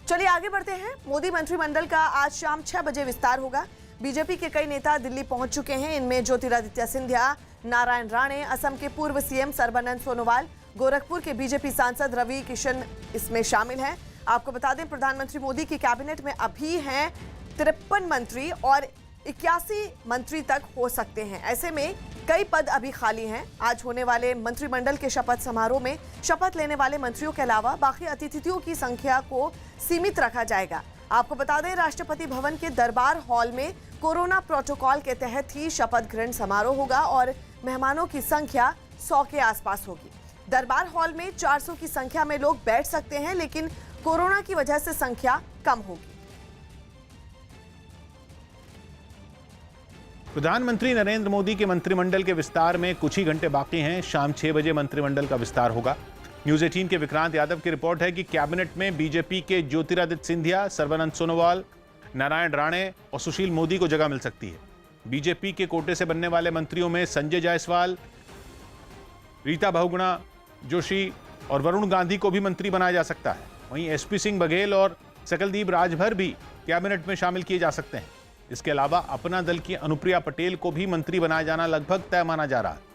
चलिए आगे बढ़ते हैं। मोदी मंत्रिमंडल का आज शाम 6 बजे विस्तार होगा। बीजेपी के कई नेता दिल्ली पहुंच चुके हैं। इनमें ज्योतिरादित्य सिंधिया, नारायण राणे, असम के पूर्व सीएम सर्बानंद सोनोवाल, गोरखपुर के बीजेपी सांसद रवि किशन इसमें शामिल हैं। आपको बता दें, प्रधानमंत्री मोदी की कैबिनेट में अभी हैं 53 मंत्री और 81 मंत्री तक हो सकते हैं। ऐसे में कई पद अभी खाली हैं। आज होने वाले मंत्रिमंडल के शपथ समारोह में शपथ लेने वाले मंत्रियों के अलावा बाकी अतिथियों की संख्या को सीमित रखा जाएगा। आपको बता दें, राष्ट्रपति भवन के दरबार हॉल में कोरोना प्रोटोकॉल के तहत ही शपथ ग्रहण समारोह होगा और मेहमानों की संख्या 100 के आसपास होगी। दरबार हॉल में 400 की संख्या में लोग बैठ सकते हैं, लेकिन कोरोना की वजह से संख्या कम होगी। प्रधानमंत्री नरेंद्र मोदी के मंत्रिमंडल के विस्तार में कुछ ही घंटे बाकी हैं। शाम 6 बजे मंत्रिमंडल का विस्तार होगा। न्यूज 18 के विक्रांत यादव की रिपोर्ट है कि कैबिनेट में बीजेपी के ज्योतिरादित्य सिंधिया, सर्बानंद सोनोवाल, नारायण राणे और सुशील मोदी को जगह मिल सकती है। बीजेपी के कोटे से बनने वाले मंत्रियों में संजय जायसवाल, रीता बहुगुणा जोशी और वरुण गांधी को भी मंत्री बनाया जा सकता है। वहीं एसपी सिंह बघेल और सकलदीप राजभर भी कैबिनेट में शामिल किए जा सकते हैं। इसके अलावा अपना दल की अनुप्रिया पटेल को भी मंत्री बनाया जाना लगभग तय माना जा रहा है।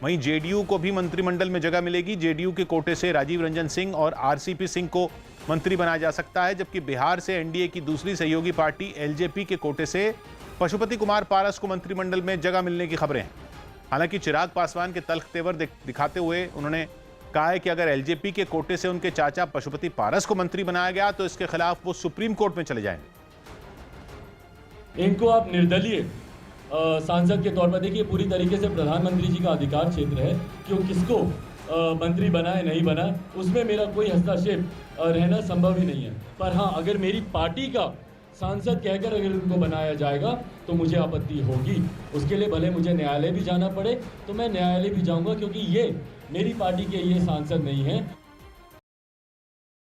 वहीं जेडीयू को भी मंत्रिमंडल में जगह मिलेगी। जेडीयू के कोटे से राजीव रंजन सिंह और आरसीपी सिंह को मंत्री बनाया जा सकता है, जबकि बिहार से एनडीए की दूसरी सहयोगी पार्टी एलजेपी के कोटे से पशुपति कुमार पारस को मंत्रिमंडल में जगह मिलने की खबरें हैं। हालांकि चिराग पासवान के तल्ख तेवर दिखाते हुए उन्होंने कहा है कि अगर एलजेपी के कोटे से उनके चाचा पशुपति पारस को मंत्री बनाया गया तो इसके खिलाफ वो सुप्रीम कोर्ट में चले जाएंगे। इनको आप निर्दलीय सांसद के तौर पर देखिए, पूरी तरीके से प्रधानमंत्री जी का अधिकार क्षेत्र है कि वो किसको मंत्री बनाए नहीं बनाए, उसमें मेरा कोई हस्तक्षेप रहना संभव ही नहीं है। पर हाँ, अगर मेरी पार्टी का सांसद कहकर अगर उनको बनाया जाएगा तो मुझे आपत्ति होगी। उसके लिए भले मुझे न्यायालय भी जाना पड़े तो मैं न्यायालय भी जाऊंगा, क्योंकि ये मेरी पार्टी के ये सांसद नहीं है।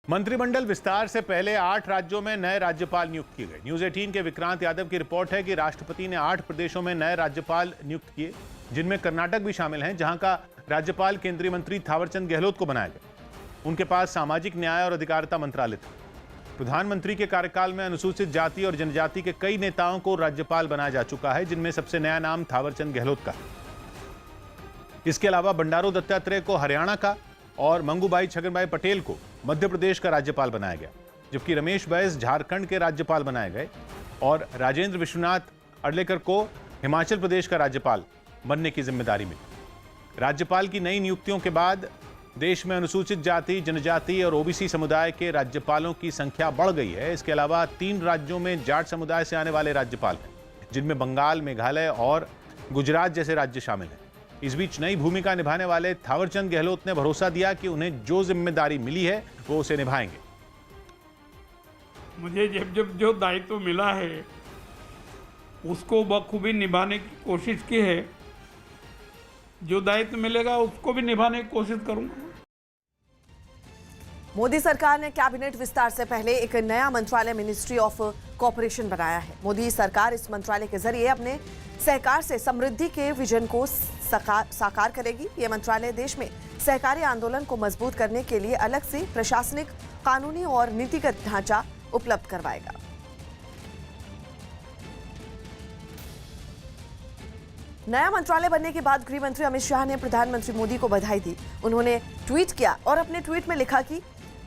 मंत्रिमंडल विस्तार से पहले 8 राज्यों में नए राज्यपाल नियुक्त किए गए। न्यूज 18 के विक्रांत यादव की रिपोर्ट है कि राष्ट्रपति ने 8 प्रदेशों में नए राज्यपाल नियुक्त किए, जिनमें कर्नाटक भी शामिल हैं, जहां का राज्यपाल केंद्रीय मंत्री थावरचंद गहलोत को बनाया गया। उनके पास सामाजिक न्याय और अधिकारिता मंत्रालय था। प्रधानमंत्री के कार्यकाल में अनुसूचित जाति और जनजाति के कई नेताओं को राज्यपाल बनाया जा चुका है, जिनमें सबसे नया नाम थावरचंद गहलोत का है। इसके अलावा बंडारू दत्तात्रेय को हरियाणा का और मंगूभाई छगनभाई पटेल को मध्य प्रदेश का राज्यपाल बनाया गया, जबकि रमेश बैस झारखंड के राज्यपाल बनाए गए और राजेंद्र विश्वनाथ अर्लेकर को हिमाचल प्रदेश का राज्यपाल बनने की जिम्मेदारी मिली। राज्यपाल की नई नियुक्तियों के बाद देश में अनुसूचित जाति, जनजाति और ओबीसी समुदाय के राज्यपालों की संख्या बढ़ गई है। इसके अलावा 3 राज्यों में जाट समुदाय से आने वाले राज्यपाल हैं, जिनमें बंगाल, मेघालय और गुजरात जैसे राज्य शामिल हैं। इस बीच नई भूमिका निभाने वाले थावरचंद गहलोत ने भरोसा दिया कि उन्हें जो जिम्मेदारी मिली है वो उसे निभाएंगे। मुझे जब जो दायित्व मिला है उसको बखूबी निभाने की कोशिश की है। जो दायित्व मिलेगा उसको भी निभाने की कोशिश करूंगा। मोदी सरकार ने कैबिनेट विस्तार से पहले एक नया मंत्रालय मिनिस्ट्री ऑफ कॉर्पोरेशन बनाया है। मोदी सरकार इस मंत्रालय के जरिए अपने सहकार से समृद्धि के विजन को साकार करेगी। यह मंत्रालय देश में सहकारी आंदोलन को मजबूत करने के लिए अलग से प्रशासनिक, कानूनी और नीतिगत ढांचा उपलब्ध करवाएगा। नया मंत्रालय बनने के बाद गृह मंत्री अमित शाह ने प्रधानमंत्री मोदी को बधाई दी। उन्होंने ट्वीट किया और अपने ट्वीट में लिखा कि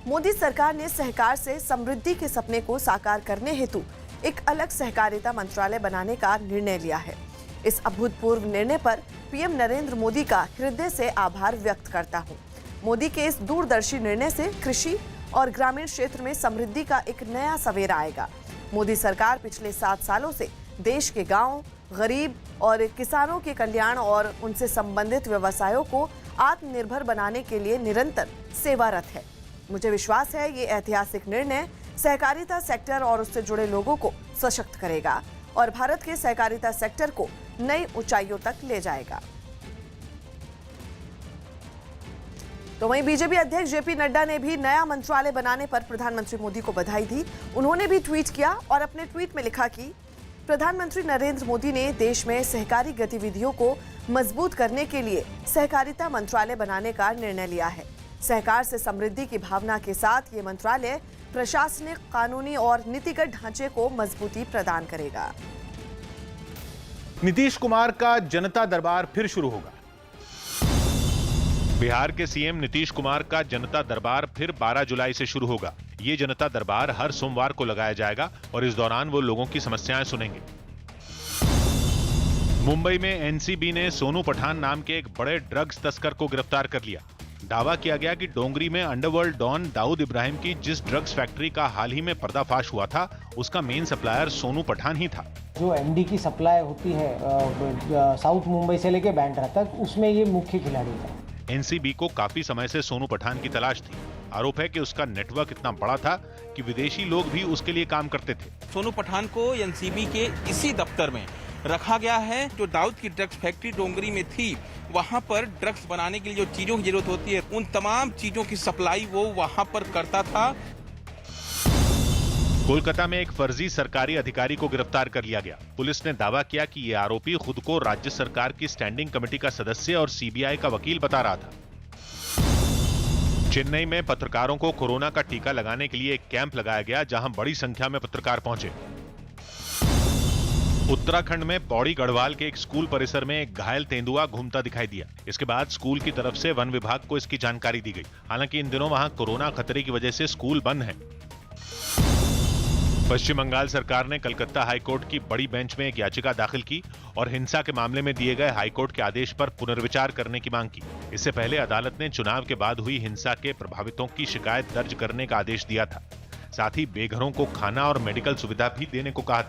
मोदी सरकार ने सहकार से समृद्धि के सपने को साकार करने हेतु एक अलग सहकारिता मंत्रालय बनाने का निर्णय लिया है। इस अभूतपूर्व निर्णय पर पीएम नरेंद्र मोदी का हृदय से आभार व्यक्त करता हूं। मोदी के इस दूरदर्शी निर्णय से कृषि और ग्रामीण क्षेत्र में समृद्धि का एक नया सवेरा आएगा। मोदी सरकार पिछले 7 सालों से देश के गांव, गरीब और किसानों के कल्याण और उनसे संबंधित व्यवसायों को आत्मनिर्भर बनाने के लिए निरंतर सेवारत है। मुझे विश्वास है ये ऐतिहासिक निर्णय सहकारिता सेक्टर और उससे जुड़े लोगों को सशक्त करेगा और भारत के सहकारिता सेक्टर को नई ऊंचाइयों तक ले जाएगा। तो वहीं बीजेपी अध्यक्ष जेपी नड्डा ने भी नया मंत्रालय बनाने पर प्रधानमंत्री मोदी को बधाई दी। उन्होंने भी ट्वीट किया और अपने ट्वीट में लिखा कि प्रधानमंत्री नरेंद्र मोदी ने देश में सहकारी गतिविधियों को मजबूत करने के लिए सहकारिता मंत्रालय बनाने का निर्णय लिया है। सहकार से समृद्धि की भावना के साथ ये मंत्रालय प्रशासनिक, कानूनी और नीतिगत ढांचे को मजबूती प्रदान करेगा। नीतीश कुमार का जनता दरबार फिर शुरू होगा। बिहार के सीएम नीतीश कुमार का जनता दरबार फिर 12 जुलाई से शुरू होगा। ये जनता दरबार हर सोमवार को लगाया जाएगा और इस दौरान वो लोगों की समस्याएं सुनेंगे। मुंबई में एनसीबी ने सोनू पठान नाम के एक बड़े ड्रग्स तस्कर को गिरफ्तार कर लिया। दावा किया गया कि डोंगरी में अंडरवर्ल्ड डॉन दाऊद इब्राहिम की जिस ड्रग्स फैक्ट्री का हाल ही में पर्दाफाश हुआ था, उसका मेन सप्लायर सोनू पठान ही था। जो एमडी की सप्लाई होती है साउथ मुंबई से लेके बैंड्रा तक, उसमें ये मुख्य खिलाड़ी था। एनसीबी को काफी समय से सोनू पठान की तलाश थी। आरोप है कि उसका नेटवर्क इतना बड़ा था कि विदेशी लोग भी उसके लिए काम करते थे। सोनू पठान को एनसीबी के इसी दफ्तर में रखा गया है। जो दाऊद की ड्रग्स फैक्ट्री डोंगरी में थी, वहां पर ड्रग्स बनाने के लिए जो चीजों की जरूरत होती है, उन तमाम चीजों की सप्लाई वो वहां पर करता था। कोलकाता में एक फर्जी सरकारी अधिकारी को गिरफ्तार कर लिया गया। पुलिस ने दावा किया कि ये आरोपी खुद को राज्य सरकार की स्टैंडिंग कमेटी का सदस्य और सीबीआई का वकील बता रहा था। चेन्नई में पत्रकारों को कोरोना का टीका लगाने के लिए एक कैंप लगाया गया, जहां बड़ी संख्या में पत्रकार पहुंचे। उत्तराखंड में पौड़ी गढ़वाल के एक स्कूल परिसर में एक घायल तेंदुआ घूमता दिखाई दिया। इसके बाद स्कूल की तरफ से वन विभाग को इसकी जानकारी दी गई। हालांकि इन दिनों वहां कोरोना खतरे की वजह से स्कूल बंद हैं। पश्चिम बंगाल सरकार ने कलकत्ता हाईकोर्ट की बड़ी बेंच में एक याचिका दाखिल की और हिंसा के मामले में दिए गए हाईकोर्ट के आदेश पर पुनर्विचार करने की मांग की। इससे पहले अदालत ने चुनाव के बाद हुई हिंसा के प्रभावितों की शिकायत दर्ज करने का आदेश दिया था। साथ ही बेघरों को खाना और मेडिकल सुविधा भी देने को कहा था।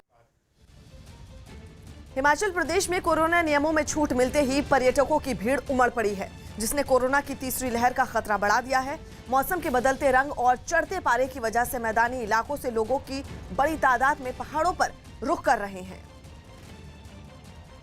हिमाचल प्रदेश में कोरोना नियमों में छूट मिलते ही पर्यटकों की भीड़ उमड़ पड़ी है, जिसने कोरोना की तीसरी लहर का खतरा बढ़ा दिया है। मौसम के बदलते रंग और चढ़ते पारे की वजह से मैदानी इलाकों से लोगों की बड़ी तादाद में पहाड़ों पर रुख कर रहे हैं।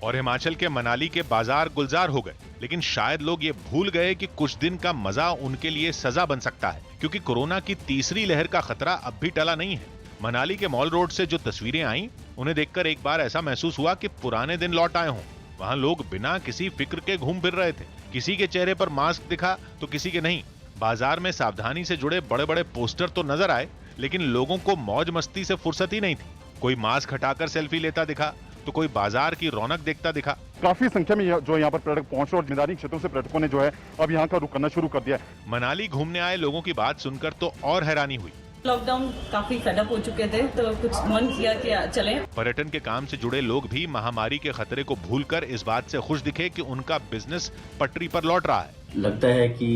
और हिमाचल के मनाली के बाजार गुलजार हो गए, लेकिन शायद लोग ये भूल गए कि कुछ दिन का मजा उनके लिए सजा बन सकता है, क्योंकि कोरोना की तीसरी लहर का खतरा अब भी टला नहीं है। मनाली के मॉल रोड से जो तस्वीरें आई, उन्हें देखकर एक बार ऐसा महसूस हुआ कि पुराने दिन लौट आए हों। वहां लोग बिना किसी फिक्र के घूम फिर रहे थे। किसी के चेहरे पर मास्क दिखा तो किसी के नहीं। बाजार में सावधानी से जुड़े बड़े बड़े पोस्टर तो नजर आए, लेकिन लोगों को मौज मस्ती से फुर्सत ही नहीं थी। कोई मास्क हटाकर सेल्फी लेता दिखा तो कोई बाजार की रौनक देखता दिखा। काफी संख्या में जो यहाँ पर पर्यटक पहुंचे और मैदानी क्षेत्रों से पर्यटकों ने जो है अब यहाँ का रुख करना शुरू कर दिया। मनाली घूमने आए लोगों की बात सुनकर तो और हैरानी हुई। लॉकडाउन काफी फेडअप हो चुके थे, तो कुछ मन किया कि चलें। पर्यटन के काम से जुड़े लोग भी महामारी के खतरे को भूलकर इस बात से खुश दिखे कि उनका बिजनेस पटरी पर लौट रहा है। लगता है कि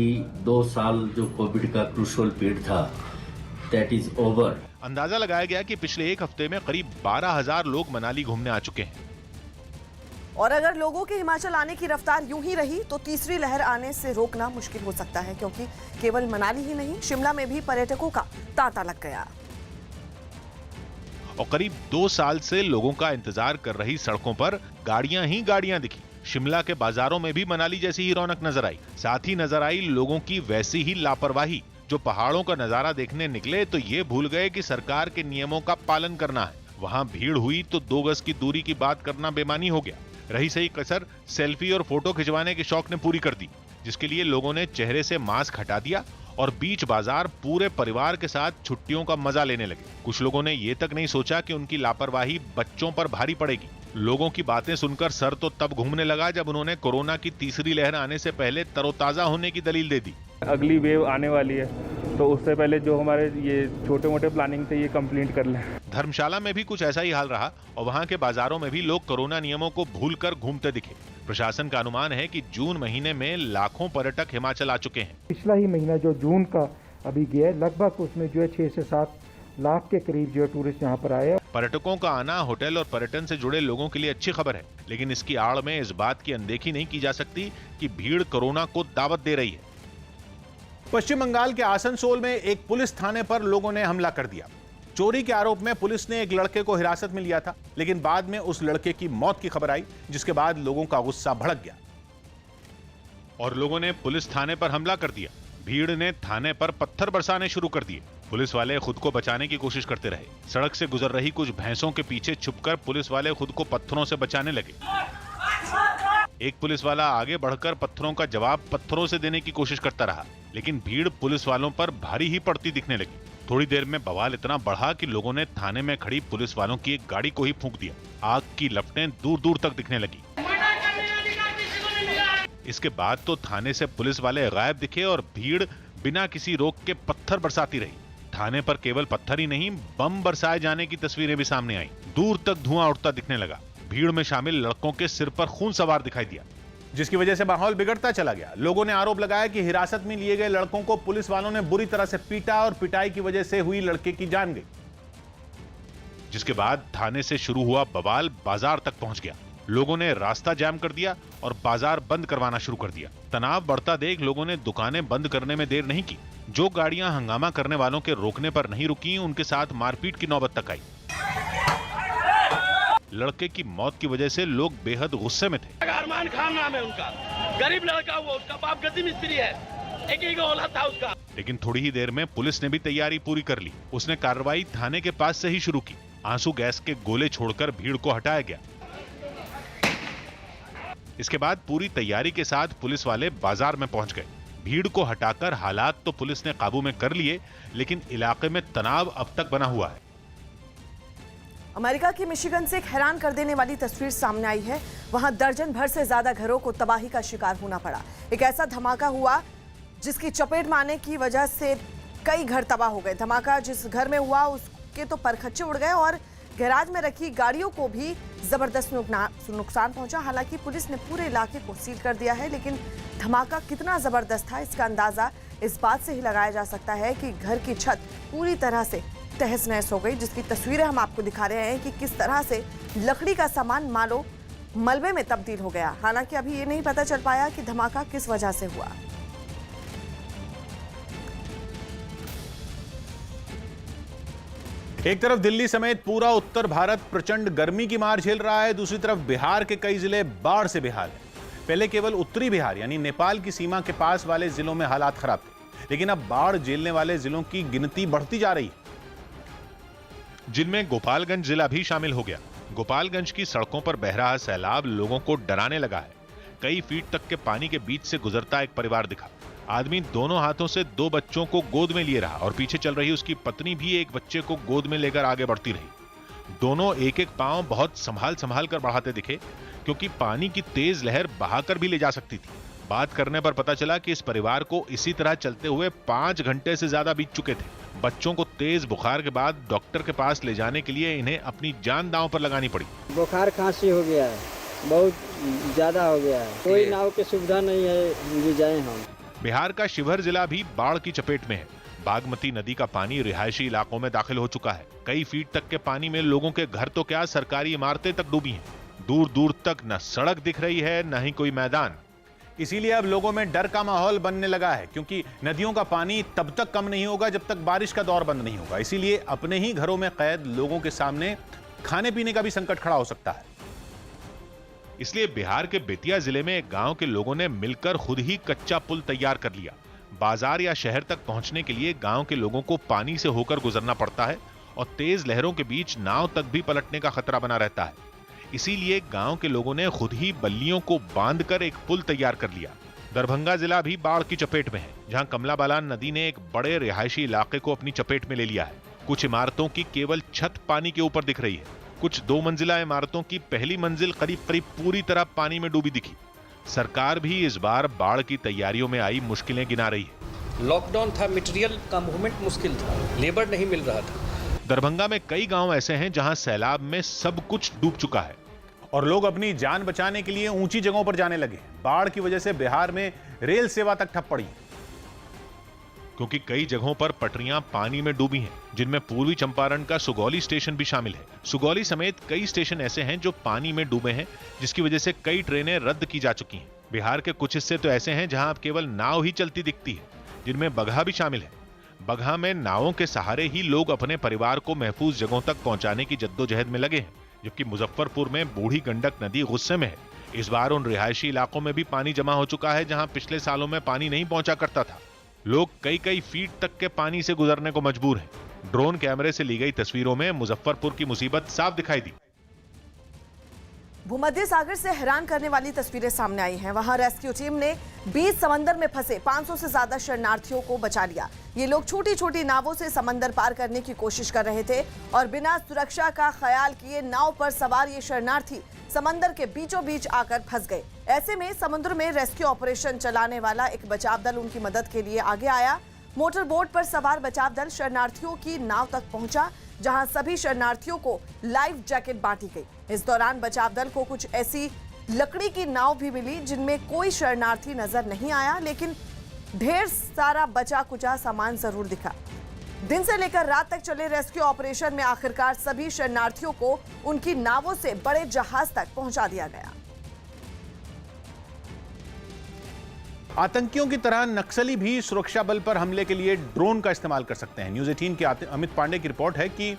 2 साल जो कोविड का क्रूशियल पीरियड था, दैट इज ओवर। अंदाजा लगाया गया कि पिछले एक हफ्ते में करीब 12,000 लोग मनाली घूमने आ चुके हैं। और अगर लोगों के हिमाचल आने की रफ्तार यूं ही रही तो तीसरी लहर आने से रोकना मुश्किल हो सकता है, क्योंकि केवल मनाली ही नहीं, शिमला में भी पर्यटकों का तांता लग गया। और करीब 2 साल से लोगों का इंतजार कर रही सड़कों पर गाड़ियां ही गाड़ियां दिखी। शिमला के बाजारों में भी मनाली जैसी ही रौनक नजर आई। साथ ही नजर आई लोगों की वैसी ही लापरवाही। जो पहाड़ों का नजारा देखने निकले तो ये भूल गए कि सरकार के नियमों का पालन करना है। वहां भीड़ हुई तो 2 गज की दूरी की बात करना बेमानी हो गया। रही सही कसर सेल्फी और फोटो खिंचवाने के शौक ने पूरी कर दी, जिसके लिए लोगों ने चेहरे से मास्क हटा दिया और बीच बाजार पूरे परिवार के साथ छुट्टियों का मजा लेने लगे। कुछ लोगों ने ये तक नहीं सोचा कि उनकी लापरवाही बच्चों पर भारी पड़ेगी। लोगों की बातें सुनकर सर तो तब घूमने लगा जब उन्होंने कोरोना की तीसरी लहर आने से पहले तरोताजा होने की दलील दे दी। अगली वेव आने वाली है, तो उससे पहले जो हमारे ये छोटे मोटे प्लानिंग थे ये कंप्लीट कर लें। धर्मशाला में भी कुछ ऐसा ही हाल रहा और वहां के बाजारों में भी लोग कोरोना नियमों को भूलकर घूमते दिखे। प्रशासन का अनुमान है कि जून महीने में लाखों पर्यटक हिमाचल आ चुके हैं। पिछला ही महीना जो जून का अभी गया, लगभग उसमें जो है 6 से 7 लाख के करीब जो है टूरिस्ट यहाँ पर आए। पर्यटकों का आना होटल और पर्यटन से जुड़े लोगों के लिए अच्छी खबर है, लेकिन इसकी आड़ में इस बात की अनदेखी नहीं की जा सकती कि भीड़ कोरोना को दावत दे रही है। पश्चिम बंगाल के आसनसोल में एक पुलिस थाने पर लोगों ने हमला कर दिया। चोरी के आरोप में पुलिस ने एक लड़के को हिरासत में लिया था, लेकिन बाद में उस लड़के की मौत की खबर आई, जिसके बाद लोगों का गुस्सा भड़क गया और लोगों ने पुलिस थाने पर हमला कर दिया। भीड़ ने थाने पर पत्थर बरसाने शुरू कर दिए। पुलिस वाले खुद को बचाने की कोशिश करते रहे। सड़क से गुजर रही कुछ भैंसों के पीछे छुपकर पुलिस वाले खुद को पत्थरों से बचाने लगे। एक पुलिस वाला आगे बढ़कर पत्थरों का जवाब पत्थरों से देने की कोशिश करता रहा, लेकिन भीड़ पुलिस वालों पर भारी ही पड़ती दिखने लगी। थोड़ी देर में बवाल इतना बढ़ा कि लोगों ने थाने में खड़ी पुलिस वालों की एक गाड़ी को ही फूंक दिया। आग की लपटें दूर दूर तक दिखने लगी। इसके बाद तो थाने से पुलिस वाले गायब दिखे और भीड़ बिना किसी रोक के पत्थर बरसाती रही। थाने पर केवल पत्थर ही नहीं, बम बरसाए जाने की तस्वीरें भी सामने आई। दूर तक धुआं उठता दिखने लगा। भीड़ में शामिल लड़कों के सिर पर खून सवार दिखाई दिया, जिसकी वजह से माहौल बिगड़ता चला गया। लोगों ने आरोप लगाया कि हिरासत में लिए गए लड़कों को पुलिस वालों ने बुरी तरह से पीटा और पिटाई की वजह से हुई लड़के की जान गई। जिसके बाद थाने से शुरू हुआ बवाल बाजार तक पहुंच गया। लोगों ने रास्ता जाम कर दिया और बाजार बंद करवाना शुरू कर दिया। तनाव बढ़ता देख लोगों ने दुकानें बंद करने में देर नहीं की। जो गाड़ियां हंगामा करने वालों के रोकने पर नहीं रुकी, उनके साथ मारपीट की नौबत तक आई। लड़के की मौत की वजह से लोग बेहद गुस्से में थे। अरमान खान नाम है उनका, गरीब लड़का वो, उसका बाप गद्दी मिस्त्री है, एक ही औलाद था उसका। लेकिन थोड़ी ही देर में पुलिस ने भी तैयारी पूरी कर ली। उसने कार्रवाई थाने के पास से ही शुरू की। आंसू गैस के गोले छोड़कर भीड़ को हटाया गया। इसके बाद पूरी तैयारी के साथ पुलिस वाले बाजार में पहुंच गए। भीड़ को हटाकर हालात तो पुलिस ने काबू में कर लिए, लेकिन इलाके में तनाव अब तक बना हुआ है। अमेरिका के मिशिगन से एक हैरान कर देने वाली तस्वीर सामने आई है। वहां दर्जन भर से ज्यादा घरों को तबाही का शिकार होना पड़ा। एक ऐसा धमाका हुआ जिसकी चपेट में आने की वजह से कई घर तबाह हो गए। धमाका जिस घर में हुआ उसके तो परखच्चे उड़ गए और गैराज में रखी गाड़ियों को भी जबरदस्त नुकसान पहुंचा। हालांकि पुलिस ने पूरे इलाके को सील कर दिया है, लेकिन धमाका कितना जबरदस्त था इसका अंदाजा इस बात से ही लगाया जा सकता है कि घर की छत पूरी तरह से तहस नहस हो गई, जिसकी तस्वीरें हम आपको दिखा रहे हैं कि किस तरह से लकड़ी का सामान मानो मलबे में तब्दील हो गया। हालांकि अभी ये नहीं पता चल पाया कि धमाका किस वजह से हुआ। एक तरफ दिल्ली समेत पूरा उत्तर भारत प्रचंड गर्मी की मार झेल रहा है, दूसरी तरफ बिहार के कई जिले बाढ़ से बेहाल हैं। पहले केवल उत्तरी बिहार यानी नेपाल की सीमा के पास वाले जिलों में हालात खराब थे, लेकिन अब बाढ़ झेलने वाले जिलों की गिनती बढ़ती जा रही है, जिनमें गोपालगंज जिला भी शामिल हो गया। गोपालगंज की सड़कों पर बह रहा सैलाब लोगों को डराने लगा है। कई फीट तक के पानी के बीच से गुजरता एक परिवार दिखा। आदमी दोनों हाथों से 2 बच्चों को गोद में लिए रहा और पीछे चल रही उसकी पत्नी भी एक बच्चे को गोद में लेकर आगे बढ़ती रही। दोनों एक एक पांव बहुत संभाल कर बढ़ाते दिखे, क्योंकि पानी की तेज लहर बहाकर भी ले जा सकती थी। बात करने पर पता चला कि इस परिवार को इसी तरह चलते हुए 5 घंटे से ज्यादा बीत चुके थे। बच्चों को तेज बुखार के बाद डॉक्टर के पास ले जाने के लिए इन्हें अपनी जान दांव पर लगानी पड़ी। बुखार खांसी हो गया है, बहुत ज्यादा हो गया है, कोई नाव की सुविधा नहीं है जी जाए हम। बिहार का शिवहर जिला भी बाढ़ की चपेट में है। बागमती नदी का पानी रिहायशी इलाकों में दाखिल हो चुका है। कई फीट तक के पानी में लोगों के घर तो क्या सरकारी इमारतें तक डूबी हैं। दूर दूर तक न सड़क दिख रही है, न ही कोई मैदान। इसीलिए अब लोगों में डर का माहौल बनने लगा है, क्योंकि नदियों का पानी तब तक कम नहीं होगा जब तक बारिश का दौर बंद नहीं होगा। इसीलिए अपने ही घरों में कैद लोगों के सामने खाने पीने का भी संकट खड़ा हो सकता है। इसलिए बिहार के बेतिया जिले में एक गांव के लोगों ने मिलकर खुद ही कच्चा पुल तैयार कर लिया। बाजार या शहर तक पहुंचने के लिए गांव के लोगों को पानी से होकर गुजरना पड़ता है और तेज लहरों के बीच नाव तक भी पलटने का खतरा बना रहता है। इसीलिए गांव के लोगों ने खुद ही बल्लियों को बांधकर एक पुल तैयार कर लिया। दरभंगा जिला भी बाढ़ की चपेट में है, जहां कमला बलान नदी ने एक बड़े रिहायशी इलाके को अपनी चपेट में ले लिया है। कुछ इमारतों की केवल छत पानी के ऊपर दिख रही है। कुछ 2 मंजिला इमारतों की पहली मंजिल करीब पूरी तरह पानी में डूबी दिखी। सरकार भी इस बार बाढ़ की तैयारियों में आई मुश्किलें गिना रही है। लॉकडाउन था, मटेरियल का मूवमेंट मुश्किल था, लेबर नहीं मिल रहा था। दरभंगा में कई गांव ऐसे हैं जहां सैलाब में सब कुछ डूब चुका है और लोग अपनी जान बचाने के लिए ऊंची जगहों पर जाने लगे। बाढ़ की वजह से बिहार में रेल सेवा तक ठप पड़ी, क्योंकि कई जगहों पर पटरियां पानी में डूबी हैं, जिनमें पूर्वी चंपारण का सुगौली स्टेशन भी शामिल है। सुगौली समेत कई स्टेशन ऐसे हैं जो पानी में डूबे हैं, जिसकी वजह से कई ट्रेनें रद्द की जा चुकी हैं। बिहार के कुछ हिस्से तो ऐसे हैं जहां अब केवल नाव ही चलती दिखती है, जिनमें बगहा भी शामिल है। बगहा में नावों के सहारे ही लोग अपने परिवार को महफूज जगहों तक पहुंचाने की जद्दोजहद में लगे हैं, जबकि मुजफ्फरपुर में बूढ़ी गंडक नदी गुस्से में है। इस बार उन रिहायशी इलाकों में भी पानी जमा हो चुका है जहां पिछले सालों में पानी नहीं पहुंचा करता था। लोग कई फीट तक के पानी से गुजरने को मजबूर हैं। ड्रोन कैमरे से ली गई तस्वीरों में मुजफ्फरपुर की मुसीबत साफ दिखाई दी। भूमध्य सागर से हैरान करने वाली तस्वीरें सामने आई हैं। वहां रेस्क्यू टीम ने बीच समंदर में फंसे 500 से ज्यादा शरणार्थियों को बचा लिया। ये लोग छोटी छोटी नावों से समंदर पार करने की कोशिश कर रहे थे और बिना सुरक्षा का ख्याल किए नाव पर सवार ये शरणार्थी समंदर के बीचों बीच आकर फंस गए। ऐसे में समुद्र में रेस्क्यू ऑपरेशन चलाने वाला एक बचाव दल उनकी मदद के लिए आगे आया। मोटर बोट पर सवार बचाव दल शरणार्थियों की नाव तक पहुंचा, जहां सभी शरणार्थियों को लाइफ जैकेट बांटी गई। इस दौरान बचाव दल को कुछ ऐसी लकड़ी की नाव भी मिली जिनमें कोई शरणार्थी नजर नहीं आया, लेकिन ढेर सारा बचा कुचा सामान जरूर दिखा। दिन से लेकर रात तक चले रेस्क्यू ऑपरेशन में आखिरकार सभी शरणार्थियों को उनकी नावों से बड़े जहाज तक पहुंचा दिया गया। आतंकियों की तरह नक्सली भी सुरक्षा बल पर हमले के लिए ड्रोन का इस्तेमाल कर सकते हैं। न्यूज 18 के अमित पांडे की रिपोर्ट है कि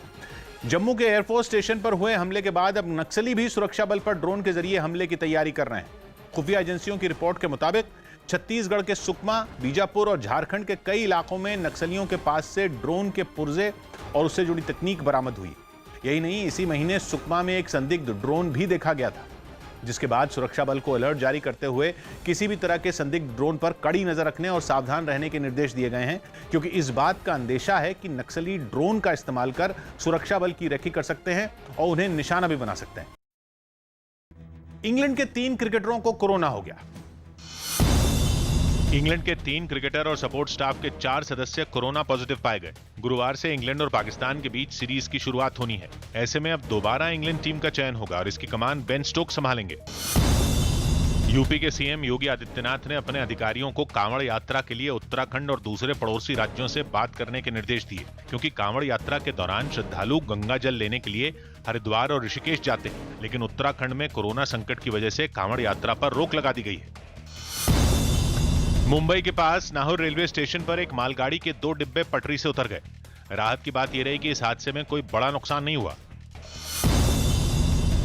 जम्मू के एयरफोर्स स्टेशन पर हुए हमले के बाद अब नक्सली भी सुरक्षा बल पर ड्रोन के जरिए हमले की तैयारी कर रहे हैं। खुफिया एजेंसियों की रिपोर्ट के मुताबिक छत्तीसगढ़ के सुकमा, बीजापुर और झारखंड के कई इलाकों में नक्सलियों के पास से ड्रोन के पुर्जे और उससे जुड़ी तकनीक बरामद हुई। यही नहीं, इसी महीने सुकमा में एक संदिग्ध ड्रोन भी देखा गया था, जिसके बाद सुरक्षा बल को अलर्ट जारी करते हुए किसी भी तरह के संदिग्ध ड्रोन पर कड़ी नजर रखने और सावधान रहने के निर्देश दिए गए हैं, क्योंकि इस बात का अंदेशा है कि नक्सली ड्रोन का इस्तेमाल कर सुरक्षा बल की रेकी कर सकते हैं और उन्हें निशाना भी बना सकते हैं। इंग्लैंड के 3 क्रिकेटरों को कोरोना हो गया। इंग्लैंड के 3 क्रिकेटर और सपोर्ट स्टाफ के 4 सदस्य कोरोना पॉजिटिव पाए गए। गुरुवार से इंग्लैंड और पाकिस्तान के बीच सीरीज की शुरुआत होनी है। ऐसे में अब दोबारा इंग्लैंड टीम का चयन होगा और इसकी कमान बेन स्टोक्स संभालेंगे। यूपी के सीएम योगी आदित्यनाथ ने अपने अधिकारियों को कांवड़ यात्रा के लिए उत्तराखंड और दूसरे पड़ोसी राज्यों से बात करने के निर्देश दिए, क्योंकि कांवड़ यात्रा के दौरान श्रद्धालु गंगा जल लेने के लिए हरिद्वार और ऋषिकेश जाते हैं, लेकिन उत्तराखंड में कोरोना संकट की वजह से कांवड़ यात्रा पर रोक लगा दी गई है। मुंबई के पास नाहर रेलवे स्टेशन पर एक मालगाड़ी के 2 डिब्बे पटरी से उतर गए। राहत की बात यह रही कि इस हादसे में कोई बड़ा नुकसान नहीं हुआ।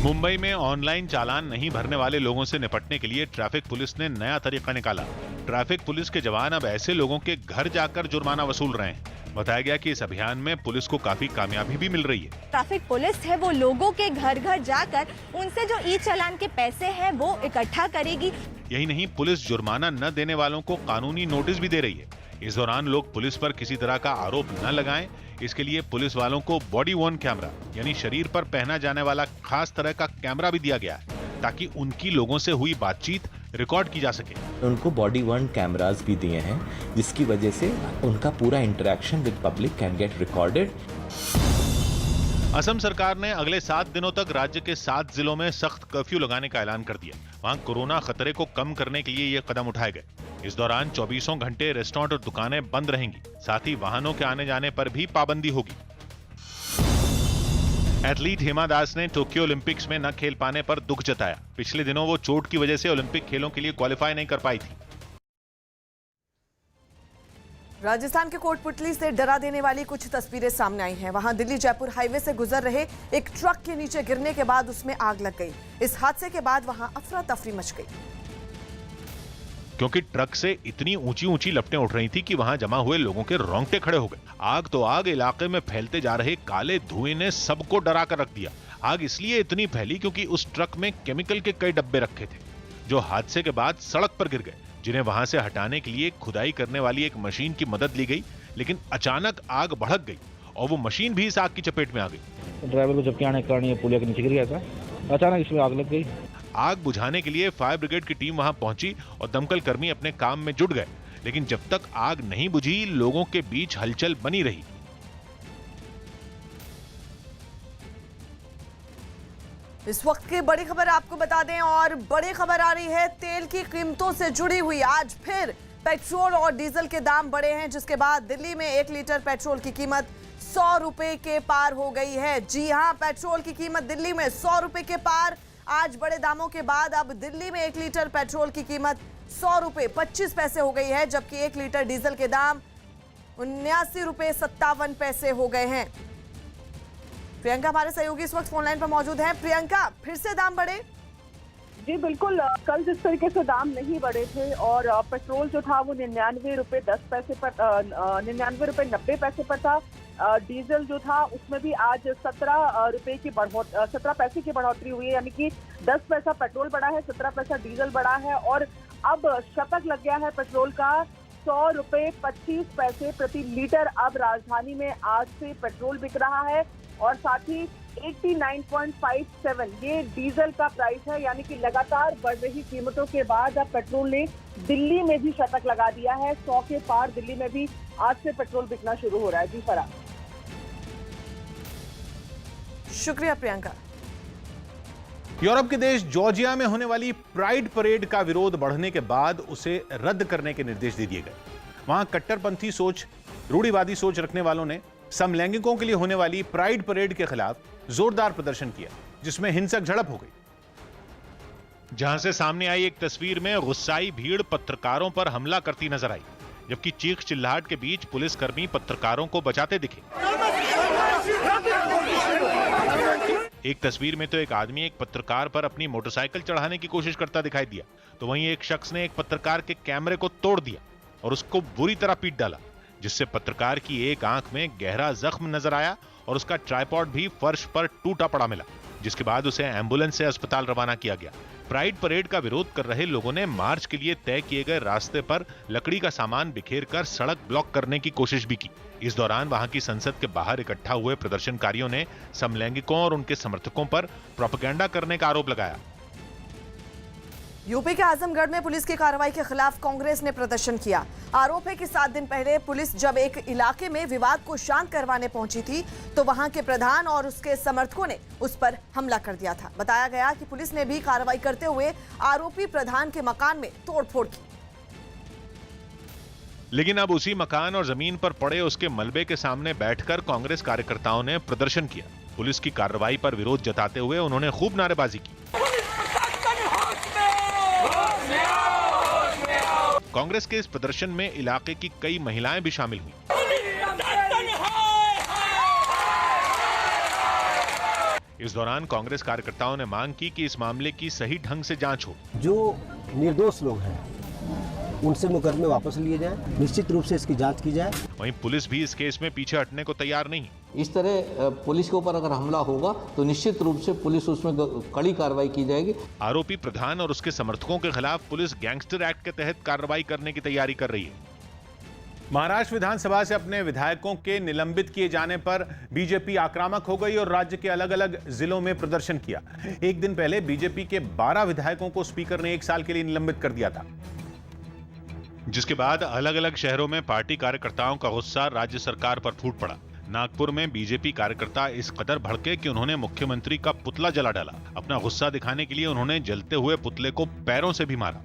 मुंबई में ऑनलाइन चालान नहीं भरने वाले लोगों से निपटने के लिए ट्रैफिक पुलिस ने नया तरीका निकाला। ट्रैफिक पुलिस के जवान अब ऐसे लोगों के घर जाकर जुर्माना वसूल रहे हैं। बताया गया कि इस अभियान में पुलिस को काफी कामयाबी भी मिल रही है। ट्रैफिक पुलिस है वो लोगों के घर घर जाकर उनसे जो ई चालान के पैसे हैं वो इकट्ठा करेगी। यही नहीं, पुलिस जुर्माना न देने वालों को कानूनी नोटिस भी दे रही है। इस दौरान लोग पुलिस पर किसी तरह का आरोप न लगाएं, इसके लिए पुलिस वालों को बॉडी वर्न कैमरा यानी शरीर पर पहना जाने वाला खास तरह का कैमरा भी दिया गया है, ताकि उनकी लोगों से हुई बातचीत रिकॉर्ड की जा सके। उनको बॉडी वर्न कैमरास भी दिए हैं, जिसकी वजह से उनका पूरा interaction with public can get recorded. Assam सरकार ने अगले 7 दिनों तक राज्य के 7 जिलों में सख्त कर्फ्यू लगाने का ऐलान कर दिया। वहां कोरोना खतरे को कम करने के लिए ये कदम उठाए गए। इस दौरान 24 घंटे रेस्टोरेंट और दुकानें बंद रहेंगी, साथ ही वाहनों के आने जाने पर भी पाबंदी होगी। एथलीट हिमा दास ने टोक्यो ओलंपिक्स में न खेल पाने पर दुख जताया। पिछले दिनों वो चोट की वजह से ओलंपिक खेलों के लिए क्वालिफाई नहीं कर पाई थी। राजस्थान के कोटपुतली से डरा देने वाली कुछ तस्वीरें सामने आई हैं। वहां दिल्ली जयपुर हाईवे से गुजर रहे एक ट्रक के नीचे गिरने के बाद उसमें आग लग गई। इस हादसे के बाद वहां अफरा तफरी मच गई, क्योंकि ट्रक से इतनी ऊंची ऊंची लपटें उठ रही थी कि वहां जमा हुए लोगों के रोंगटे खड़े हो गए। आग तो आग, इलाके में फैलते जा रहे काले धुएं ने सबको डरा कर रख दिया। आग इसलिए इतनी फैली क्योंकि उस ट्रक में केमिकल के कई डब्बे रखे थे, जो हादसे के बाद सड़क पर गिर गए, जिन्हें वहां से हटाने के लिए खुदाई करने वाली एक मशीन की मदद ली गई। लेकिन अचानक आग भड़क गई और वो मशीन भी इस आग की चपेट में आ गई। ड्राइवर को जबकि आने के कारण ये पुलिया के नीचे गिर गया था, अचानक इसमें आग लग गई। आग बुझाने के लिए फायर ब्रिगेड की टीम वहां पहुंची और दमकल कर्मी अपने काम में जुट गए, लेकिन जब तक आग नहीं बुझी लोगों के बीच हलचल बनी रही। इस वक्त की बड़ी खबर आपको बता दें, और बड़ी खबर आ रही है तेल की कीमतों से जुड़ी हुई। आज फिर पेट्रोल और डीजल के दाम बढ़े हैं, जिसके बाद दिल्ली में 1 लीटर पेट्रोल की कीमत 100 रुपए के पार हो गई है। जी हां, पेट्रोल की कीमत दिल्ली में 100 रुपए के पार। आज बड़े दामों के बाद अब दिल्ली में 1 लीटर पेट्रोल की कीमत 100 रुपए 25 पैसे हो गई है, जबकि 1 लीटर डीजल के दाम 79 रुपए 57 पैसे हो गए हैं। प्रियंका हमारे सहयोगी इस वक्त फोन लाइन पर मौजूद हैं। प्रियंका, फिर से दाम बढ़े? जी बिल्कुल, कल जिस तरीके से दाम नहीं बढ़े थे और पेट्रोल जो था वो 99 रुपए 10 पैसे पर 99 रुपए 90 पैसे पर था, डीजल जो था उसमें भी आज 17 पैसे की बढ़ोतरी हुई है, यानी कि 10 पैसा पेट्रोल बढ़ा है, 17 पैसा डीजल बढ़ा है और अब शतक लग गया है पेट्रोल का। 100 रुपए 25 पैसे प्रति लीटर अब राजधानी में आज से पेट्रोल बिक रहा है और साथ ही 89.57 ये डीजल का प्राइस है, यानी कि लगातार बढ़ रही कीमतों के बाद अब पेट्रोल ने दिल्ली में भी शतक लगा दिया है। 100 के पार दिल्ली में भी आज से पेट्रोल बिकना शुरू हो रहा है। जी फराह। शुक्रिया प्रियंका। यूरोप के देश जॉर्जिया में होने वाली प्राइड परेड का विरोध बढ़ने के बाद उसे रद्द करने के निर्देश दे दिए गए। वहां कट्टरपंथी सोच, रूढ़िवादी सोच रखने वालों ने समलैंगिकों के लिए होने वाली प्राइड परेड के खिलाफ जोरदार प्रदर्शन किया, जिसमें हिंसक झड़प हो गई। जहां से सामने आई एक तस्वीर में गुस्साई भीड़ पत्रकारों पर हमला करती नजर आई, जबकि चीख चिल्लाहट के बीच पुलिसकर्मी पत्रकारों को बचाते दिखे। एक तस्वीर में तो एक आदमी एक पत्रकार पर अपनी मोटरसाइकिल चढ़ाने की कोशिश करता दिखाई दिया, तो वहीं एक शख्स ने एक पत्रकार के कैमरे को तोड़ दिया और उसको बुरी तरह पीट डाला, जिससे पत्रकार की एक आंख में गहरा जख्म नजर आया और उसका ट्राइपॉड भी फर्श पर टूटा पड़ा मिला, जिसके बाद उसे एम्बुलेंस से अस्पताल रवाना किया गया। प्राइड परेड का विरोध कर रहे लोगों ने मार्च के लिए तय किए गए रास्ते पर लकड़ी का सामान बिखेरकर सड़क ब्लॉक करने की कोशिश भी की। इस दौरान वहां की संसद के बाहर इकट्ठा हुए प्रदर्शनकारियों ने समलैंगिकों और उनके समर्थकों पर प्रोपेगेंडा करने का आरोप लगाया। यूपी के आजमगढ़ में पुलिस की कार्रवाई के खिलाफ कांग्रेस ने प्रदर्शन किया। आरोप है कि 7 दिन पहले पुलिस जब एक इलाके में विवाद को शांत करवाने पहुंची थी तो वहां के प्रधान और उसके समर्थकों ने उस पर हमला कर दिया था। बताया गया कि पुलिस ने भी कार्रवाई करते हुए आरोपी प्रधान के मकान में तोड़फोड़ की, लेकिन अब उसी मकान और जमीन पर पड़े उसके मलबे के सामने बैठकर कांग्रेस कार्यकर्ताओं ने प्रदर्शन किया। पुलिस की कार्रवाई पर विरोध जताते हुए उन्होंने खूब नारेबाजी की। कांग्रेस के इस प्रदर्शन में इलाके की कई महिलाएं भी शामिल हुई। इस दौरान कांग्रेस कार्यकर्ताओं ने मांग की कि इस मामले की सही ढंग से जांच हो। जो निर्दोष लोग हैं उनसे मुकदमे वापस लिए जाएं, निश्चित रूप से इसकी जांच की जाए। वहीं पुलिस भी इस केस में पीछे हटने को तैयार नहीं। इस तरह पुलिस के ऊपर अगर हमला होगा तो निश्चित रूप से पुलिस उसमें कड़ी कार्रवाई की जाएगी। आरोपी प्रधान और उसके समर्थकों के खिलाफ पुलिस गैंगस्टर एक्ट के तहत कार्रवाई करने की तैयारी कर रही है। महाराष्ट्र विधानसभा से अपने विधायकों के निलंबित किए जाने पर बीजेपी आक्रामक हो गई और राज्य के अलग अलग जिलों में प्रदर्शन किया। एक दिन पहले बीजेपी के 12 विधायकों को स्पीकर ने 1 साल के लिए निलंबित कर दिया था, जिसके बाद अलग अलग शहरों में पार्टी कार्यकर्ताओं का गुस्सा राज्य सरकार पर फूट पड़ा। नागपुर में बीजेपी कार्यकर्ता इस कदर भड़के कि उन्होंने मुख्यमंत्री का पुतला जला डाला। अपना गुस्सा दिखाने के लिए उन्होंने जलते हुए पुतले को पैरों से भी मारा।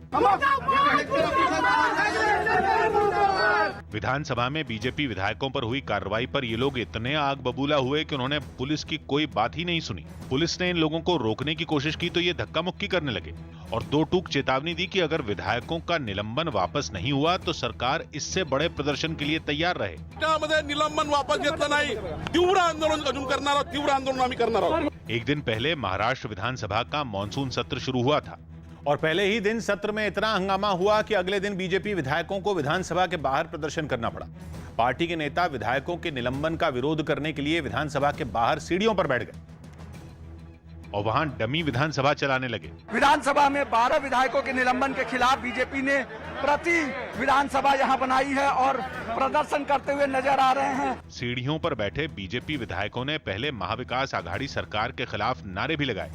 विधानसभा में बीजेपी विधायकों पर हुई कार्रवाई पर ये लोग इतने आग बबूला हुए कि उन्होंने पुलिस की कोई बात ही नहीं सुनी। पुलिस ने इन लोगों को रोकने की कोशिश की तो ये धक्का मुक्की करने लगे और 2 टूक चेतावनी दी कि अगर विधायकों का निलंबन वापस नहीं हुआ तो सरकार इससे बड़े प्रदर्शन के लिए तैयार रहे। निलंबन वापस घेतलं नाही, तीव्र आंदोलन अजून करणार आहोत, तीव्र आंदोलन आम्ही करणार आहोत। एक दिन पहले महाराष्ट्र विधानसभा का मॉनसून सत्र शुरू हुआ था और पहले ही दिन सत्र में इतना हंगामा हुआ कि अगले दिन बीजेपी विधायकों को विधानसभा के बाहर प्रदर्शन करना पड़ा। पार्टी के नेता विधायकों के निलंबन का विरोध करने के लिए विधानसभा के बाहर सीढ़ियों पर बैठ गए और वहां डमी विधानसभा चलाने लगे। विधानसभा में 12 विधायकों के निलंबन के खिलाफ बीजेपी ने प्रति विधानसभा यहां बनाई है और प्रदर्शन करते हुए नजर आ रहे हैं। सीढ़ियों पर बैठे बीजेपी विधायकों ने पहले महाविकास आघाड़ी सरकार के खिलाफ नारे भी लगाए,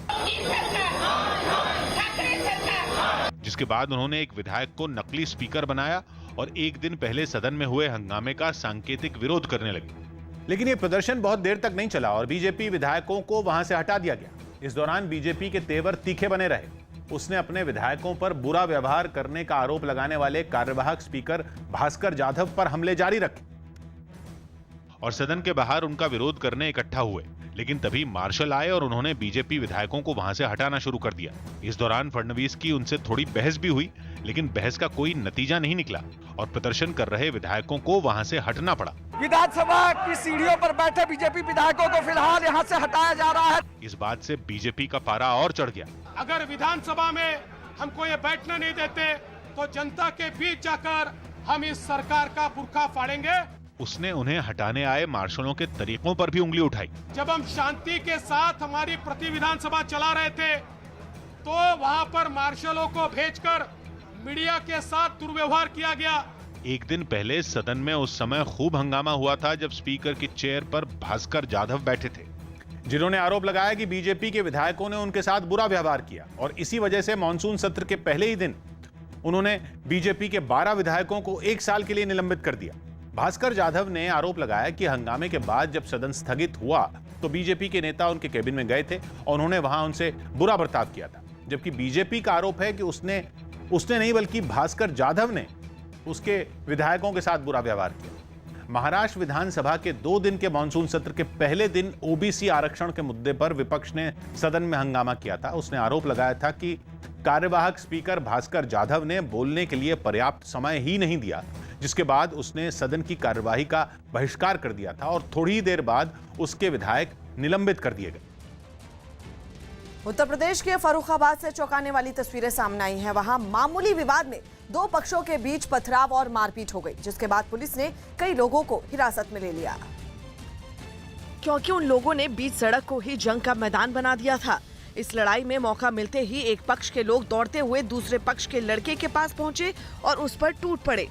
जिसके बाद उन्होंने एक विधायक को नकली स्पीकर बनाया और एक दिन पहले सदन में हुए हंगामे का सांकेतिक विरोध करने लगे। लेकिन ये प्रदर्शन बहुत देर तक नहीं चला और बीजेपी विधायकों को वहां से हटा दिया गया। इस दौरान बीजेपी के तेवर तीखे बने रहे। उसने अपने विधायकों पर बुरा व्यवहार करने का आरोप लगाने वाले कार्यवाहक स्पीकर भास्कर जाधव पर हमले जारी रखे और सदन के बाहर उनका विरोध करने इकट्ठा हुए। लेकिन तभी मार्शल आए और उन्होंने बीजेपी विधायकों को वहां से हटाना शुरू कर दिया। इस दौरान फडणवीस की उनसे थोड़ी बहस भी हुई, लेकिन बहस का कोई नतीजा नहीं निकला और प्रदर्शन कर रहे विधायकों को वहां से हटना पड़ा। विधानसभा की सीढ़ियों पर बैठे बीजेपी विधायकों को फिलहाल यहां से हटाया जा रहा है। इस बात से बीजेपी का पारा और चढ़ गया। अगर विधानसभा में हमको ये बैठने नहीं देते तो जनता के बीच जाकर हम इस सरकार का बुर्खा फाड़ेंगे उसने उन्हें हटाने आए मार्शलों के तरीकों पर भी उंगली उठाई। जब हम शांति के साथ हमारी प्रति विधानसभा चला रहे थे तो वहां पर मार्शलों को भेजकर मीडिया के साथ दुर्व्यवहार किया गया। एक दिन पहले सदन में उस समय खूब हंगामा हुआ था जब स्पीकर की चेयर पर भास्कर जाधव बैठे थे, जिन्होंने आरोप लगाया कि बीजेपी के विधायकों ने उनके साथ बुरा व्यवहार किया और इसी वजह से मॉनसून सत्र के पहले ही दिन उन्होंने बीजेपी के 12 विधायकों को 1 साल के लिए निलंबित कर दिया। भास्कर जाधव ने आरोप लगाया कि हंगामे के बाद जब सदन स्थगित हुआ तो बीजेपी के नेता उनके केबिन में गए थे और उन्होंने वहां उनसे बुरा बर्ताव किया था, जबकि बीजेपी का आरोप है कि उसने नहीं बल्कि भास्कर जाधव ने उसके विधायकों के साथ बुरा व्यवहार किया। महाराष्ट्र विधानसभा के 2 दिन के मानसून सत्र के पहले दिन ओबीसी आरक्षण के मुद्दे पर विपक्ष ने सदन में हंगामा किया था। उसने आरोप लगाया था कि कार्यवाहक स्पीकर भास्कर जाधव ने बोलने के लिए पर्याप्त समय ही नहीं दिया, जिसके बाद उसने सदन की कार्यवाही का बहिष्कार कर दिया था और थोड़ी ही देर बाद उसके विधायक निलंबित कर दिए गए। उत्तर प्रदेश के फर्रुखाबाद से चौंकाने वाली तस्वीरें सामने आई हैं। वहां मामूली विवाद में 2 पक्षों के बीच पथराव और मारपीट हो गई, जिसके बाद पुलिस ने कई लोगों को हिरासत में ले लिया, क्योंकि उन लोगों ने बीच सड़क को ही जंग का मैदान बना दिया था। इस लड़ाई में मौका मिलते ही एक पक्ष के लोग दौड़ते हुए दूसरे पक्ष के लड़के के पास पहुंचे और उस पर टूट पड़े।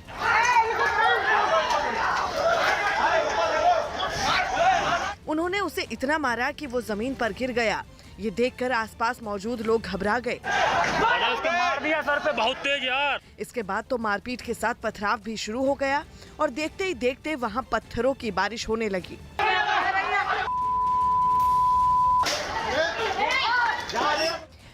उन्होंने उसे इतना मारा कि वो जमीन पर गिर गया। ये देखकर आसपास मौजूद लोग घबरा गए। मार दिया सर पे, बहुत तेज यार। इसके बाद तो मारपीट के साथ पथराव भी शुरू हो गया और देखते ही देखते वहां पत्थरों की बारिश होने लगी।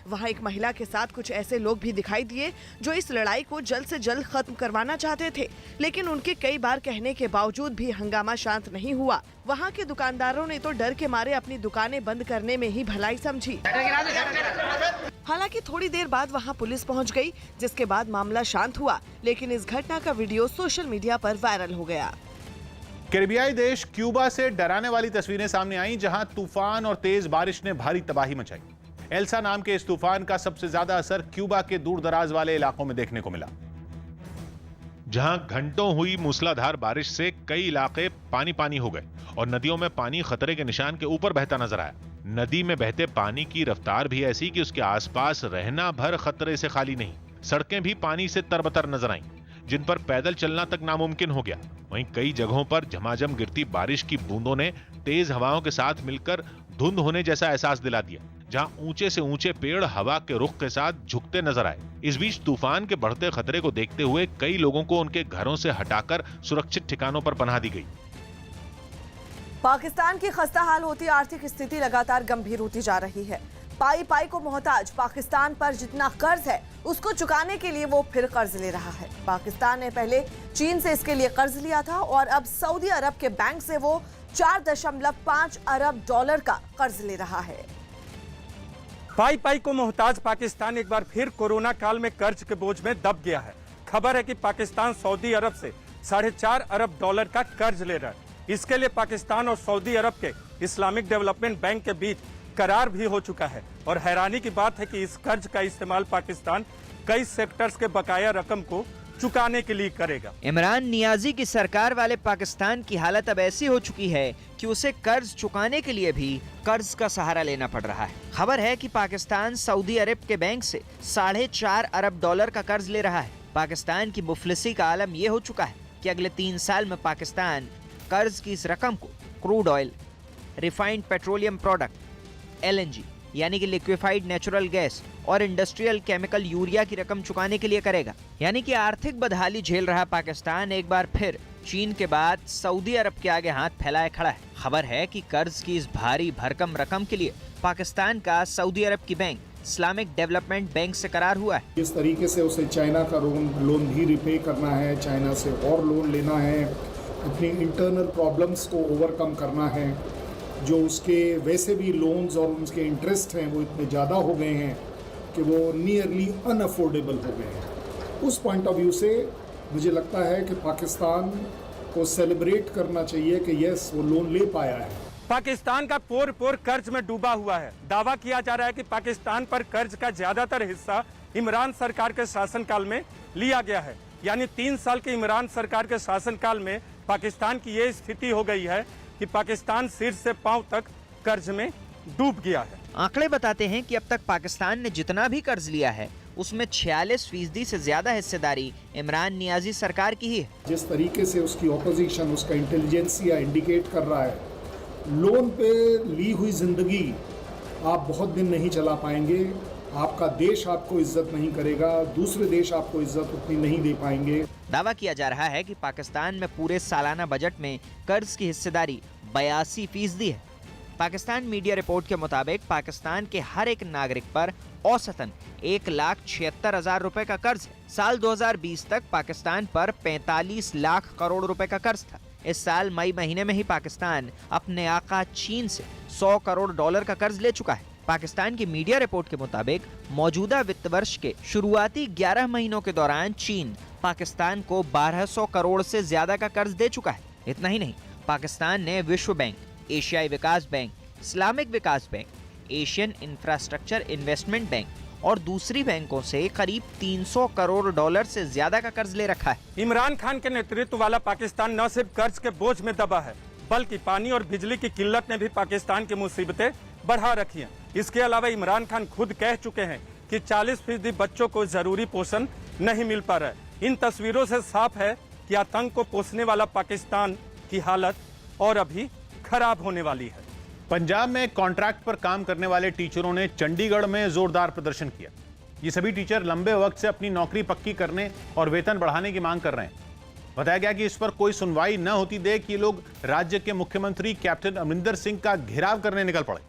वहां एक महिला के साथ कुछ ऐसे लोग भी दिखाई दिए जो इस लड़ाई को जल्द से जल्द खत्म करवाना चाहते थे, लेकिन उनके कई बार कहने के बावजूद भी हंगामा शांत नहीं हुआ। वहां के दुकानदारों ने तो डर के मारे अपनी दुकानें बंद करने में ही भलाई समझी। हालांकि थोड़ी देर बाद वहां पुलिस पहुंच गई, जिसके बाद मामला शांत हुआ, लेकिन इस घटना का वीडियो सोशल मीडिया पर वायरल हो गया। कैरिबियाई देश क्यूबा से डराने वाली तस्वीरें सामने आई, जहां तूफान और तेज बारिश ने भारी तबाही मचाई। एल्सा नाम के इस तूफान का सबसे ज्यादा असर क्यूबा के दूर दराज वाले इलाकों में देखने को मिला, जहां घंटों हुई मूसलाधार बारिश से कई इलाके पानी पानी हो गए और नदियों में पानी खतरे के निशान के ऊपर बहता नजर आया। नदी में बहते पानी की रफ्तार भी ऐसी कि उसके आसपास रहना भर खतरे से खाली नहीं। सड़कें भी पानी से तरबतर नजर आईं, जिन पर पैदल चलना तक नामुमकिन हो गया। वहीं कई जगहों पर झमाझम गिरती बारिश की बूंदों ने तेज हवाओं के साथ मिलकर धुंध होने जैसा एहसास दिला दिया, जहां ऊंचे से ऊंचे पेड़ हवा के रुख के साथ झुकते नजर आए। इस बीच तूफान के बढ़ते खतरे को देखते हुए कई लोगों को उनके घरों से हटाकर सुरक्षित ठिकानों पर पनाह दी गई। पाकिस्तान की खस्ता हाल होती आर्थिक स्थिति लगातार गंभीर होती जा रही है। पाई पाई को मोहताज पाकिस्तान पर जितना कर्ज है, उसको चुकाने के लिए वो फिर कर्ज ले रहा है। पाकिस्तान ने पहले चीन से इसके लिए कर्ज लिया था और अब सऊदी अरब के बैंक से वो $4.5 अरब का कर्ज ले रहा है। पाई पाई को मोहताज पाकिस्तान एक बार फिर कोरोना काल में कर्ज के बोझ में दब गया है। खबर है कि पाकिस्तान सऊदी अरब से $4.5 अरब का कर्ज ले रहा है। इसके लिए पाकिस्तान और सऊदी अरब के इस्लामिक डेवलपमेंट बैंक के बीच करार भी हो चुका है और हैरानी की बात है कि इस कर्ज का इस्तेमाल पाकिस्तान कई सेक्टर्स के बकाया रकम को चुकाने के लिए करेगा। इमरान नियाजी की सरकार वाले पाकिस्तान की हालत अब ऐसी हो चुकी है कि उसे कर्ज चुकाने के लिए भी कर्ज का सहारा लेना पड़ रहा है। खबर है कि पाकिस्तान सऊदी अरब के बैंक से $4.5 अरब का कर्ज ले रहा है। पाकिस्तान की मुफलिसी का आलम यह हो चुका है कि अगले 3 साल में पाकिस्तान कर्ज की इस रकम को crude oil, refined petroleum product, LNG यानी कि लिक्विफाइड नेचुरल गैस और इंडस्ट्रियल केमिकल यूरिया की रकम चुकाने के लिए करेगा। यानी कि आर्थिक बदहाली झेल रहा पाकिस्तान एक बार फिर चीन के बाद सऊदी अरब के आगे हाथ फैलाए खड़ा है। खबर है कि कर्ज की इस भारी भरकम रकम के लिए पाकिस्तान का सऊदी अरब की बैंक इस्लामिक डेवलपमेंट बैंक से करार हुआ है। इस तरीके से उसे चाइना का लोन भी रिपे करना है, चाइना से और लोन लेना है, अपनी इंटरनल प्रॉब्लम्स को ओवरकम करना है। जो उसके वैसे भी लोन्स और उसके इंटरेस्ट हैं वो इतने ज़्यादा हो गए हैं कि वो नियरली अनअफोर्डेबल हो गए हैं। उस पॉइंट ऑफ व्यू से मुझे लगता है कि पाकिस्तान को सेलिब्रेट करना चाहिए कि यस वो लोन ले पाया है। पाकिस्तान का पोर पोर कर्ज में डूबा हुआ है। दावा किया जा रहा है कि पाकिस्तान पर कर्ज का ज्यादातर हिस्सा इमरान सरकार के शासनकाल में लिया गया है। यानी 3 साल के इमरान सरकार के शासनकाल में पाकिस्तान की ये स्थिति हो गई है कि पाकिस्तान सिर से पांव तक कर्ज में डूब गया है। आंकड़े बताते हैं कि अब तक पाकिस्तान ने जितना भी कर्ज लिया है उसमें 46% से ज्यादा हिस्सेदारी इमरान नियाजी सरकार की ही है। जिस तरीके से उसकी ऑपोजिशन, उसका इंटेलिजेंसिया इंडिकेट कर रहा है, लोन पे ली हुई जिंदगी आप बहुत दिन नहीं चला पाएंगे। आपका देश आपको इज्जत नहीं करेगा, दूसरे देश आपको इज्जत उतनी नहीं दे पाएंगे। दावा किया जा रहा है कि पाकिस्तान में पूरे सालाना बजट में कर्ज की हिस्सेदारी 82% है। पाकिस्तान मीडिया रिपोर्ट के मुताबिक पाकिस्तान के हर एक नागरिक पर औसतन 1,76,000 रुपए का कर्ज है। साल 2020 तक पाकिस्तान पर 45 लाख करोड़ रुपए का कर्ज था। इस साल मई महीने में ही पाकिस्तान अपने आका चीन से 100 करोड़ डॉलर का कर्ज ले चुका है। पाकिस्तान की मीडिया रिपोर्ट के मुताबिक मौजूदा वित्त वर्ष के शुरुआती 11 महीनों के दौरान चीन पाकिस्तान को 1200 करोड़ से ज्यादा का कर्ज दे चुका है। इतना ही नहीं, पाकिस्तान ने विश्व बैंक, एशियाई विकास बैंक, इस्लामिक विकास bank, Asian infrastructure investment bank और दूसरी बैंकों से करीब 300 करोड़ डॉलर से ज्यादा का कर्ज ले रखा है। इमरान खान के नेतृत्व वाला पाकिस्तान न सिर्फ कर्ज के बोझ में दबा है, बल्कि पानी और बिजली की किल्लत ने भी पाकिस्तान की मुसीबतें बढ़ा रखी हैं। इसके अलावा इमरान खान खुद कह चुके हैं कि 40% बच्चों को जरूरी पोषण नहीं मिल पा रहा है। इन तस्वीरों से साफ है कि आतंक को पोसने वाला पाकिस्तान की हालत और अभी खराब होने वाली है। पंजाब में कॉन्ट्रैक्ट पर काम करने वाले टीचरों ने चंडीगढ़ में जोरदार प्रदर्शन किया। ये सभी टीचर लंबे वक्त से अपनी नौकरी पक्की करने और वेतन बढ़ाने की मांग कर रहे हैं। बताया गया कि इस पर कोई सुनवाई न होती देख ये लोग राज्य के मुख्यमंत्री कैप्टन अमरिंदर सिंह का घेराव करने निकल पड़े,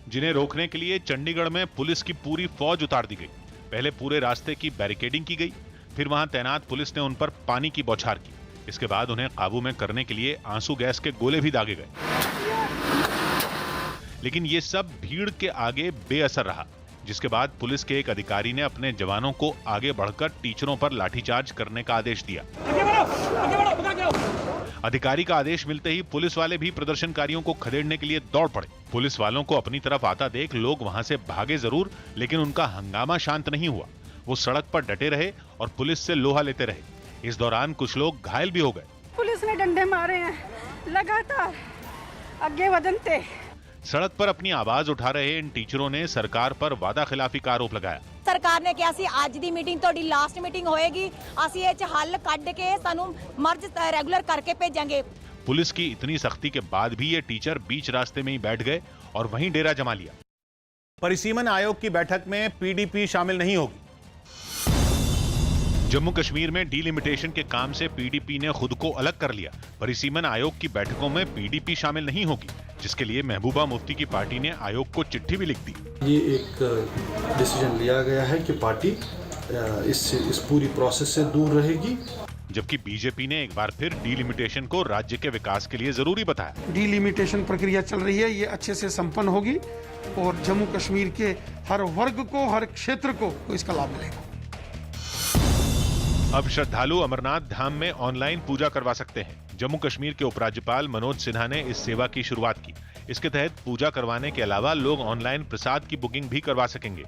जिन्हें रोकने के लिए चंडीगढ़ में पुलिस की पूरी फौज उतार दी गई। पहले पूरे रास्ते की बैरिकेडिंग की गई, फिर वहां तैनात पुलिस ने उन पर पानी की बौछार की। इसके बाद उन्हें काबू में करने के लिए आंसू गैस के गोले भी दागे गए, लेकिन ये सब भीड़ के आगे बेअसर रहा, जिसके बाद पुलिस के एक अधिकारी ने अपने जवानों को आगे बढ़कर टीचरों पर लाठीचार्ज करने का आदेश दिया। अधिकारी का आदेश मिलते ही पुलिस वाले भी प्रदर्शनकारियों को खदेड़ने के लिए दौड़ पड़े। पुलिस वालों को अपनी तरफ आता देख लोग वहां से भागे जरूर, लेकिन उनका हंगामा शांत नहीं हुआ। वो सड़क पर डटे रहे और पुलिस से लोहा लेते रहे। इस दौरान कुछ लोग घायल भी हो गए। पुलिस ने डंडे मारे हैं, लगातार आगे वधनते। सड़क पर अपनी आवाज उठा रहे इन टीचरों ने सरकार पर वादा खिलाफी का आरोप लगाया। सरकार ने किया सी आज दी मीटिंग तोड़ी लास्ट मीटिंग होएगी, असी ये च हल कढ के सानू मर्ज रेगुलर करके भेजेंगे। पुलिस की इतनी सख्ती के बाद भी ये टीचर बीच रास्ते में ही बैठ गए और वहीं डेरा जमा लिया। परिसीमन आयोग की बैठक में पीडीपी शामिल नहीं होगी। जम्मू कश्मीर में डीलिमिटेशन के काम से पीडीपी ने खुद को अलग कर लिया। परिसीमन आयोग की बैठकों में पीडीपी शामिल नहीं होगी, जिसके लिए महबूबा मुफ्ती की पार्टी ने आयोग को चिट्ठी भी लिख दी। ये एक डिसीजन लिया गया है कि पार्टी इस पूरी प्रोसेस से दूर रहेगी। जबकि बीजेपी ने एक बार फिर डीलिमिटेशन को राज्य के विकास के लिए जरूरी बताया। डीलिमिटेशन प्रक्रिया चल रही है, ये अच्छे से संपन्न होगी और जम्मू कश्मीर के हर वर्ग को, हर क्षेत्र को इसका लाभ मिलेगा। अब श्रद्धालु अमरनाथ धाम में ऑनलाइन पूजा करवा सकते हैं। जम्मू कश्मीर के उपराज्यपाल मनोज सिन्हा ने इस सेवा की शुरुआत की। इसके तहत पूजा करवाने के अलावा लोग ऑनलाइन प्रसाद की बुकिंग भी करवा सकेंगे।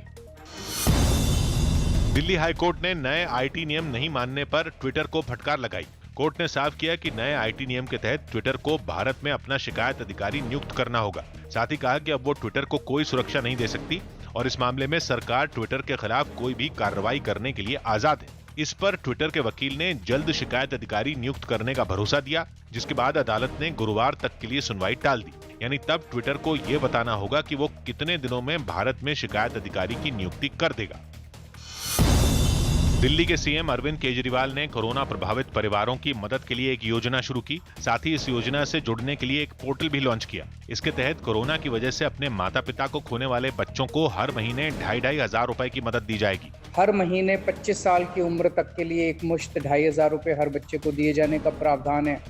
दिल्ली हाईकोर्ट ने नए आईटी नियम नहीं मानने पर ट्विटर को फटकार लगाई। कोर्ट ने साफ किया कि नए आईटी नियम के तहत ट्विटर को भारत में अपना शिकायत अधिकारी नियुक्त करना होगा। साथ ही कहा कि अब वो ट्विटर को कोई सुरक्षा नहीं दे सकती और इस मामले में सरकार ट्विटर के खिलाफ कोई भी कार्रवाई करने के लिए आजाद है। इस पर ट्विटर के वकील ने जल्द शिकायत अधिकारी नियुक्त करने का भरोसा दिया, जिसके बाद अदालत ने गुरुवार तक के लिए सुनवाई टाल दी। यानी तब ट्विटर को यह बताना होगा कि वो कितने दिनों में भारत में शिकायत अधिकारी की नियुक्ति कर देगा। दिल्ली के सीएम अरविंद केजरीवाल ने कोरोना प्रभावित परिवारों की मदद के लिए एक योजना शुरू की। साथ ही इस योजना से जुड़ने के लिए एक पोर्टल भी लॉन्च किया। इसके तहत कोरोना की वजह से अपने माता पिता को खोने वाले बच्चों को हर महीने 2,500 रुपए की मदद दी जाएगी। हर महीने 25 साल की उम्र तक के लिए एक मुश्त 2,500 रुपए हर बच्चे को दिए जाने का प्रावधान है।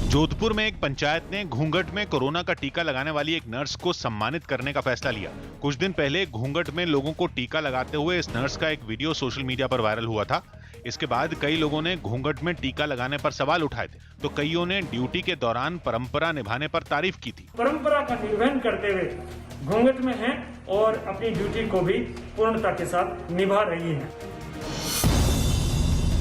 जोधपुर में एक पंचायत ने घूंघट में कोरोना का टीका लगाने वाली एक नर्स को सम्मानित करने का फैसला लिया। कुछ दिन पहले घूंघट में लोगों को टीका लगाते हुए इस नर्स का एक वीडियो सोशल मीडिया पर वायरल हुआ था। इसके बाद कई लोगों ने घूंघट में टीका लगाने पर सवाल उठाए थे, तो कईयों ने ड्यूटी के दौरान परंपरा निभाने पर तारीफ की थी। परंपरा का निर्वहन करते हुए घूंघट में हैं और अपनी ड्यूटी को भी पूर्णता के साथ निभा रही हैं।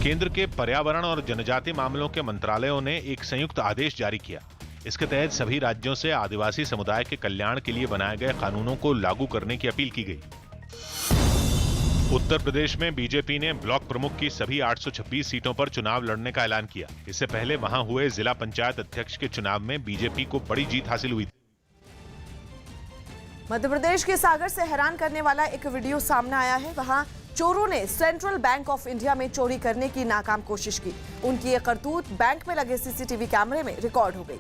केंद्र के पर्यावरण और जनजातीय मामलों के मंत्रालयों ने एक संयुक्त आदेश जारी किया। इसके तहत सभी राज्यों से आदिवासी समुदाय के कल्याण के लिए बनाए गए कानूनों को लागू करने की अपील की गई। उत्तर प्रदेश में बीजेपी ने ब्लॉक प्रमुख की सभी 826 सीटों पर चुनाव लड़ने का ऐलान किया। इससे पहले वहां हुए जिला पंचायत अध्यक्ष के चुनाव में बीजेपी को बड़ी जीत हासिल हुई थी। मध्य प्रदेश के सागर से हैरान करने वाला एक वीडियो सामने आया है। वहां चोरों ने सेंट्रल बैंक ऑफ इंडिया में चोरी करने की नाकाम कोशिश की। उनकी ये करतूत बैंक में लगे सीसीटीवी कैमरे में रिकॉर्ड हो गई,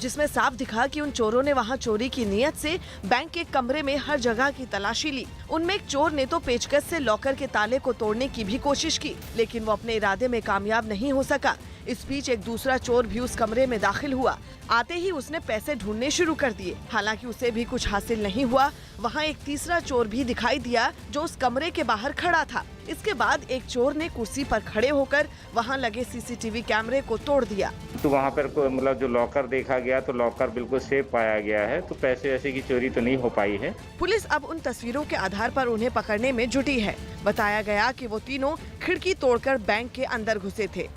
जिसमें साफ दिखा कि उन चोरों ने वहां चोरी की नीयत से बैंक के कमरे में हर जगह की तलाशी ली। उनमें एक चोर ने तो पेचकस से लॉकर के ताले को तोड़ने की भी कोशिश की, लेकिन वो अपने इरादे में कामयाब नहीं हो सका। इस बीच एक दूसरा चोर भी उस कमरे में दाखिल हुआ। आते ही उसने पैसे ढूंढने शुरू कर दिए। हालांकि उसे भी कुछ हासिल नहीं हुआ। वहां एक तीसरा चोर भी दिखाई दिया जो उस कमरे के बाहर खड़ा था। इसके बाद एक चोर ने कुर्सी पर खड़े होकर वहां लगे सीसीटीवी कैमरे को तोड़ दिया। तो वहाँ पर मतलब जो लॉकर देखा गया तो लॉकर बिल्कुल सेफ पाया गया है, तो पैसे वैसे की चोरी तो नहीं हो पाई है। पुलिस अब उन तस्वीरों के आधार पर उन्हें पकड़ने में जुटी है। बताया गया कि वो तीनों खिड़की तोड़कर बैंक के अंदर घुसे थे।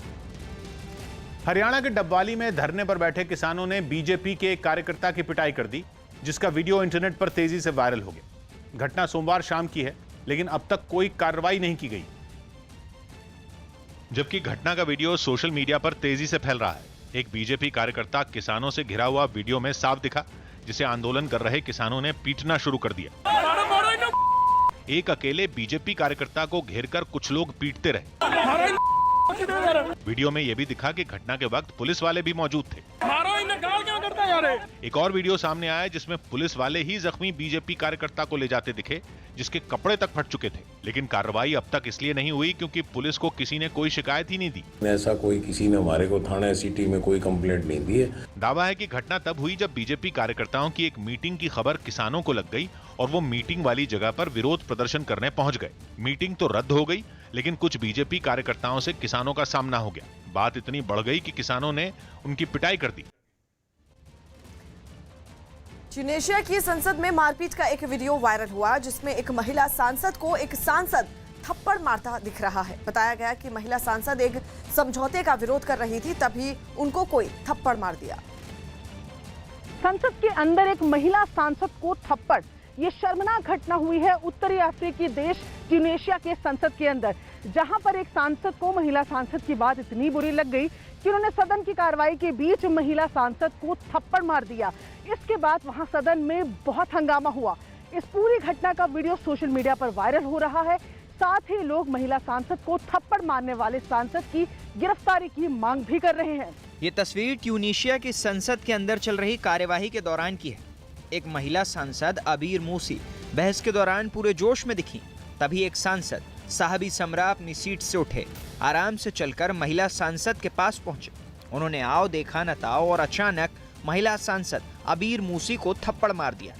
हरियाणा के डबवाली में धरने पर बैठे किसानों ने बीजेपी के एक कार्यकर्ता की पिटाई कर दी, जिसका वीडियो इंटरनेट पर तेजी से वायरल हो गया। घटना सोमवार शाम की है, लेकिन अब तक कोई कार्रवाई नहीं की गई, जबकि घटना का वीडियो सोशल मीडिया पर तेजी से फैल रहा है। एक बीजेपी कार्यकर्ता किसानों से घिरा हुआ वीडियो में साफ दिखा, जिसे आंदोलन कर रहे किसानों ने पीटना शुरू कर दिया। एक अकेले बीजेपी कार्यकर्ता को घेरकर कुछ लोग पीटते रहे। वीडियो में यह भी दिखा कि घटना के वक्त पुलिस वाले भी मौजूद थे। एक और वीडियो सामने आया जिसमें पुलिस वाले ही जख्मी बीजेपी कार्यकर्ता को ले जाते दिखे, जिसके कपड़े तक फट चुके थे। लेकिन कार्रवाई अब तक इसलिए नहीं हुई क्योंकि पुलिस को किसी ने कोई शिकायत ही नहीं दी। ऐसा कोई किसी ने हमारे को थाना सिटी में कोई कंप्लेंट नहीं दी है। दावा है कि घटना तब हुई जब बीजेपी कार्यकर्ताओं की एक मीटिंग की खबर किसानों को लग गई और वो मीटिंग वाली जगह पर विरोध प्रदर्शन करने पहुंच गए। मीटिंग तो रद्द हो गई, लेकिन कुछ बीजेपी कार्यकर्ताओं से किसानों का सामना हो गया। बात इतनी बढ़ गई कि किसानों ने उनकी पिटाई कर दी। ट्यूनीशिया की संसद में मारपीट का एक वीडियो वायरल हुआ, जिसमें एक महिला सांसद को एक सांसद थप्पड़ मारता दिख रहा है। बताया गया कि महिला सांसद एक समझौते का विरोध कर रही थी, तभी उनको कोई थप्पड़ मार दिया। संसद के अंदर एक महिला सांसद को थप्पड़, ये शर्मनाक घटना हुई है उत्तरी अफ्रीकी देश ट्यूनीशिया के संसद के अंदर, जहां पर एक सांसद को महिला सांसद की बात इतनी बुरी लग गई कि उन्होंने सदन की कार्रवाई के बीच महिला सांसद को थप्पड़ मार दिया। इसके बाद वहां सदन में बहुत हंगामा हुआ। इस पूरी घटना का वीडियो सोशल मीडिया पर वायरल हो रहा है। साथ ही लोग महिला सांसद को थप्पड़ मारने वाले सांसद की गिरफ्तारी की मांग भी कर रहे हैं। ये तस्वीर ट्यूनीशिया की संसद के अंदर चल रही कार्यवाही के दौरान की है। एक महिला सांसद अबीर मूसी बहस के दौरान पूरे जोश में दिखी। तभी एक सांसद साहबी समरा अपनी सीट से उठे, आराम से चलकर महिला सांसद के पास पहुंचे। उन्होंने आओ देखा न ताओ और अचानक महिला सांसद अबीर मूसी को थप्पड़ मार दिया।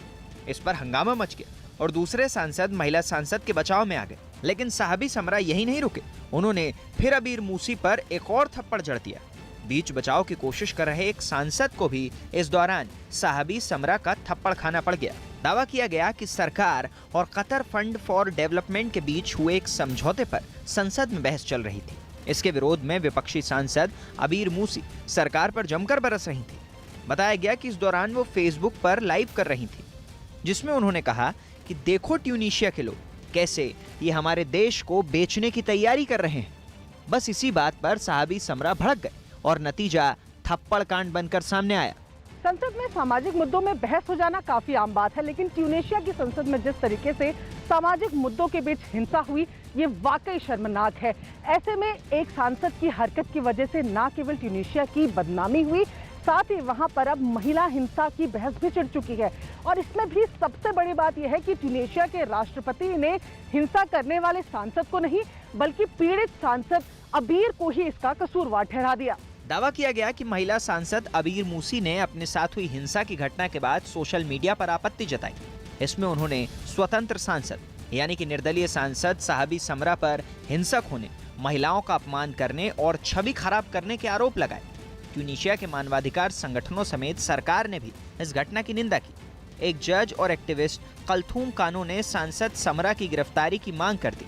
इस पर हंगामा मच गया और दूसरे सांसद महिला सांसद के बचाव में आ गए। लेकिन साहबी समरा यही नहीं रुके, उन्होंने फिर अबीर मूसी पर एक और थप्पड़ जड़ दिया। बीच बचाव की कोशिश कर रहे एक सांसद को भी इस दौरान साहबी समरा का थप्पड़ खाना पड़ गया। दावा किया गया कि सरकार और कतर फंड फॉर डेवलपमेंट के बीच हुए एक समझौते पर संसद में बहस चल रही थी। इसके विरोध में विपक्षी सांसद अबीर मूसी सरकार पर जमकर बरस रही थी। बताया गया कि इस दौरान वो फेसबुक पर लाइव कर रही थी, जिसमें उन्होंने कहा कि देखो ट्यूनीशिया के लोग कैसे ये हमारे देश को बेचने की तैयारी कर रहे हैं। बस इसी बात पर साहबी समरा भड़क गए और नतीजा थप्पड़ कांड बनकर सामने आया। संसद में सामाजिक मुद्दों में बहस हो जाना काफी आम बात है, लेकिन ट्यूनीशिया की संसद में जिस तरीके से सामाजिक मुद्दों के बीच हिंसा हुई, ये वाकई शर्मनाक है। ऐसे में एक सांसद की हरकत की वजह से न केवल ट्यूनीशिया की बदनामी हुई, साथ ही वहां पर अब महिला हिंसा की बहस भी छिड़ चुकी है। और इसमें भी सबसे बड़ी बात यह है कि ट्यूनीशिया के राष्ट्रपति ने हिंसा करने वाले सांसद को नहीं, बल्कि पीड़ित सांसद अबीर को ही इसका कसूरवार ठहरा दिया। दावा किया गया कि महिला सांसद अबीर मूसी ने अपने साथ हुई हिंसा की घटना के बाद सोशल मीडिया पर आपत्ति जताई। इसमें उन्होंने स्वतंत्र सांसद यानी कि निर्दलीय सांसद साहबी समरा पर हिंसक होने, महिलाओं का अपमान करने और छवि खराब करने के आरोप लगाए। ट्यूनीशिया के मानवाधिकार संगठनों समेत सरकार ने भी इस घटना की निंदा की। एक जज और एक्टिविस्ट कलथूम कानो ने सांसद समरा की गिरफ्तारी की मांग कर दी,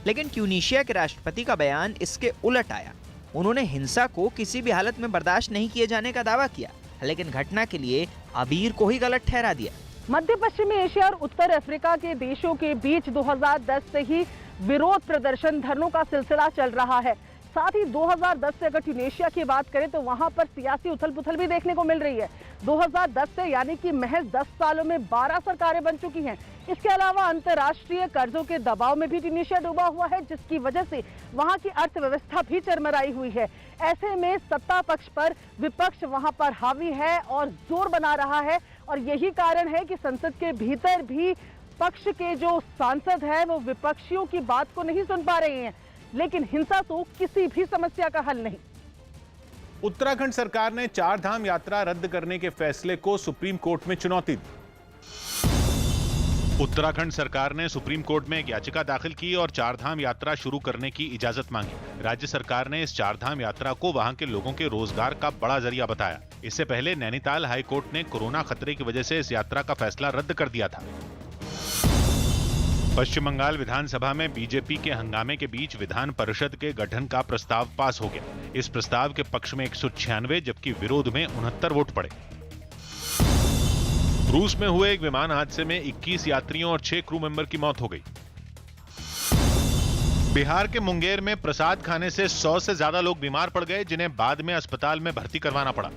लेकिन ट्यूनीशिया के राष्ट्रपति का बयान इसके उलट आया। उन्होंने हिंसा को किसी भी हालत में बर्दाश्त नहीं किए जाने का दावा किया, लेकिन घटना के लिए अबीर को ही गलत ठहरा दिया। मध्य पश्चिमी एशिया और उत्तर अफ्रीका के देशों के बीच 2010 से ही विरोध प्रदर्शन धरनों का सिलसिला चल रहा है। साथ ही 2010 से अगर ट्यूनीशिया की बात करें तो वहां पर सियासी उथल पुथल भी देखने को मिल रही है। 2010 से यानी कि महज 10 सालों में 12 सरकारें बन चुकी हैं। इसके अलावा अंतर्राष्ट्रीय कर्जों के दबाव में भी ट्यूनीशिया डूबा हुआ है, जिसकी वजह से वहां की अर्थव्यवस्था भी चरमराई हुई है। ऐसे में सत्ता पक्ष पर विपक्ष वहां पर हावी है और जोर बना रहा है, और यही कारण है कि संसद के भीतर भी पक्ष के जो सांसद हैं वो विपक्षियों की बात को नहीं सुन पा रहे हैं। लेकिन हिंसा तो किसी भी समस्या का हल नहीं। उत्तराखंड सरकार ने 4 धाम यात्रा रद्द करने के फैसले को सुप्रीम कोर्ट में चुनौती दी। उत्तराखंड सरकार ने सुप्रीम कोर्ट में एक याचिका दाखिल की और 4 धाम यात्रा शुरू करने की इजाजत मांगी। राज्य सरकार ने इस 4 धाम यात्रा को वहां के लोगों के रोजगार का बड़ा जरिया बताया। इससे पहले नैनीताल हाई कोर्ट ने कोरोना खतरे की वजह से इस यात्रा का फैसला रद्द कर दिया था। पश्चिम बंगाल विधानसभा में बीजेपी के हंगामे के बीच विधान परिषद के गठन का प्रस्ताव पास हो गया। इस प्रस्ताव के पक्ष में 196 जबकि विरोध में 69 वोट पड़े। रूस में हुए एक विमान हादसे में 21 यात्रियों और 6 क्रू मेंबर की मौत हो गई। बिहार के मुंगेर में प्रसाद खाने से 100 से ज्यादा लोग बीमार पड़ गए, जिन्हें बाद में अस्पताल में भर्ती करवाना पड़ा।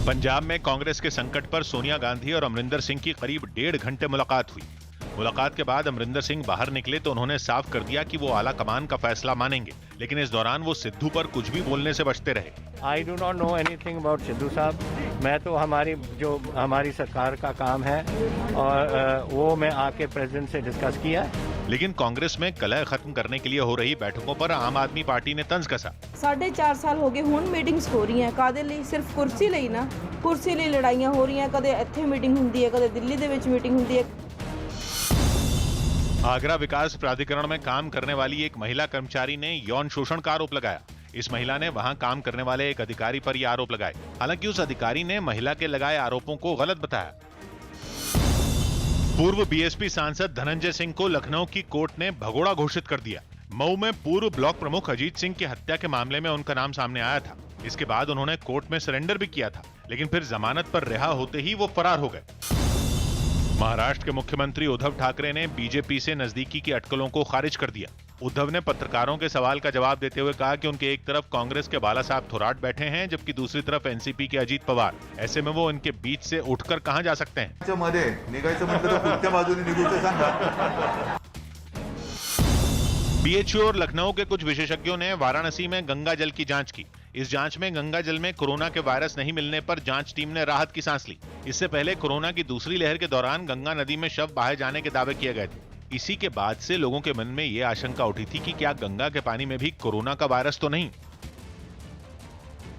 पंजाब में कांग्रेस के संकट पर सोनिया गांधी और अमरिंदर सिंह की करीब 1.5 घंटे मुलाकात हुई। मुलाकात के बाद अमरिंदर सिंह बाहर निकले तो उन्होंने साफ कर दिया कि वो आला कमान का फैसला मानेंगे, लेकिन इस दौरान वो सिद्धू पर कुछ भी बोलने से बचते रहे। I do not know anything about Sidhu साहब। मैं तो हमारी सरकार का काम है और वो मैं आके प्रेसिडेंट से डिस्कस किया। लेकिन कांग्रेस में कलह खत्म करने के लिए हो रही बैठकों पर आम आदमी पार्टी ने तंज कसा। 4.5 साल हो गए हुण मीटिंग्स हो रही हैं, कादे ਲਈ सिर्फ कुर्सी ਲਈ ना, कुर्सी ਲਈ लड़ाइयां हो रही हैं। कदे ਇੱਥੇ मीटिंग ਹੁੰਦੀ ਹੈ, कदे दिल्ली ਦੇ ਵਿੱਚ मीटिंग ਹੁੰਦੀ है। आगरा विकास प्राधिकरण में काम करने वाली एक महिला कर्मचारी ने यौन शोषण का आरोप लगाया। इस महिला ने वहां काम करने वाले एक अधिकारी पर यह आरोप लगाए। हालांकि उस अधिकारी ने महिला के लगाए आरोपों को गलत बताया। पूर्व बीएसपी सांसद धनंजय सिंह को लखनऊ की कोर्ट ने भगोड़ा घोषित कर दिया। मऊ में पूर्व ब्लॉक प्रमुख अजीत सिंह की हत्या के मामले में उनका नाम सामने आया था। इसके बाद उन्होंने कोर्ट में सरेंडर भी किया था, लेकिन फिर जमानत पर रिहा होते ही वो फरार हो गए। महाराष्ट्र के मुख्यमंत्री उद्धव ठाकरे ने बीजेपी से नजदीकी की अटकलों को खारिज कर दिया। उद्धव ने पत्रकारों के सवाल का जवाब देते हुए कहा कि उनके एक तरफ कांग्रेस के बाला साहब थोराट बैठे हैं, जबकि दूसरी तरफ एनसीपी के अजीत पवार। ऐसे में वो इनके बीच से उठकर कहां जा सकते हैं? बीएचयू और लखनऊ के कुछ विशेषज्ञों ने वाराणसी में गंगा जल की जांच की। इस जांच में गंगा जल में कोरोना के वायरस नहीं मिलने पर जांच टीम ने राहत की सांस ली। इससे पहले कोरोना की दूसरी लहर के दौरान गंगा नदी में शव बहाए जाने के दावे किए गए थे। इसी के बाद से लोगों के मन में यह आशंका उठी थी कि क्या गंगा के पानी में भी कोरोना का वायरस तो नहीं।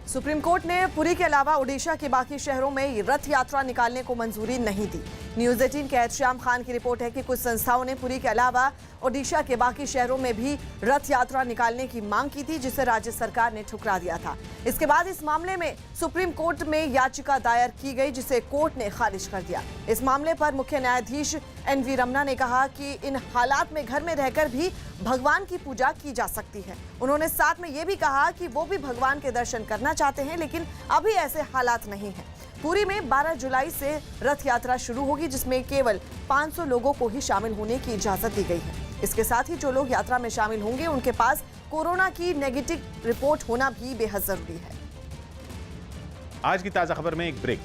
सुप्रीम कोर्ट ने पुरी के अलावा ओडिशा के बाकी शहरों में रथ यात्रा निकालने को मंजूरी नहीं दी। न्यूज 18 के श्याम खान की रिपोर्ट है कि कुछ संस्थाओं ने पुरी के अलावा ओडिशा के बाकी शहरों में भी रथ यात्रा निकालने की मांग की थी, जिसे राज्य सरकार ने ठुकरा दिया था। इसके बाद इस मामले में सुप्रीम कोर्ट में याचिका दायर की गई, जिसे कोर्ट ने खारिज कर दिया। इस मामले पर मुख्य न्यायाधीश NV रमना ने कहा कि इन हालात में घर में रहकर भी भगवान की पूजा की जा सकती है। उन्होंने साथ में ये भी कहा कि वो भी भगवान के दर्शन करना चाहते हैं, लेकिन अभी ऐसे हालात नहीं हैं। पुरी में 12 जुलाई से रथ यात्रा शुरू होगी, जिसमें केवल 500 लोगों को ही शामिल होने की इजाजत दी गई है। इसके साथ ही जो लोग यात्रा में शामिल होंगे उनके पास कोरोना की नेगेटिव रिपोर्ट होना भी बेहद जरूरी है। आज की ताजा खबर में एक ब्रेक।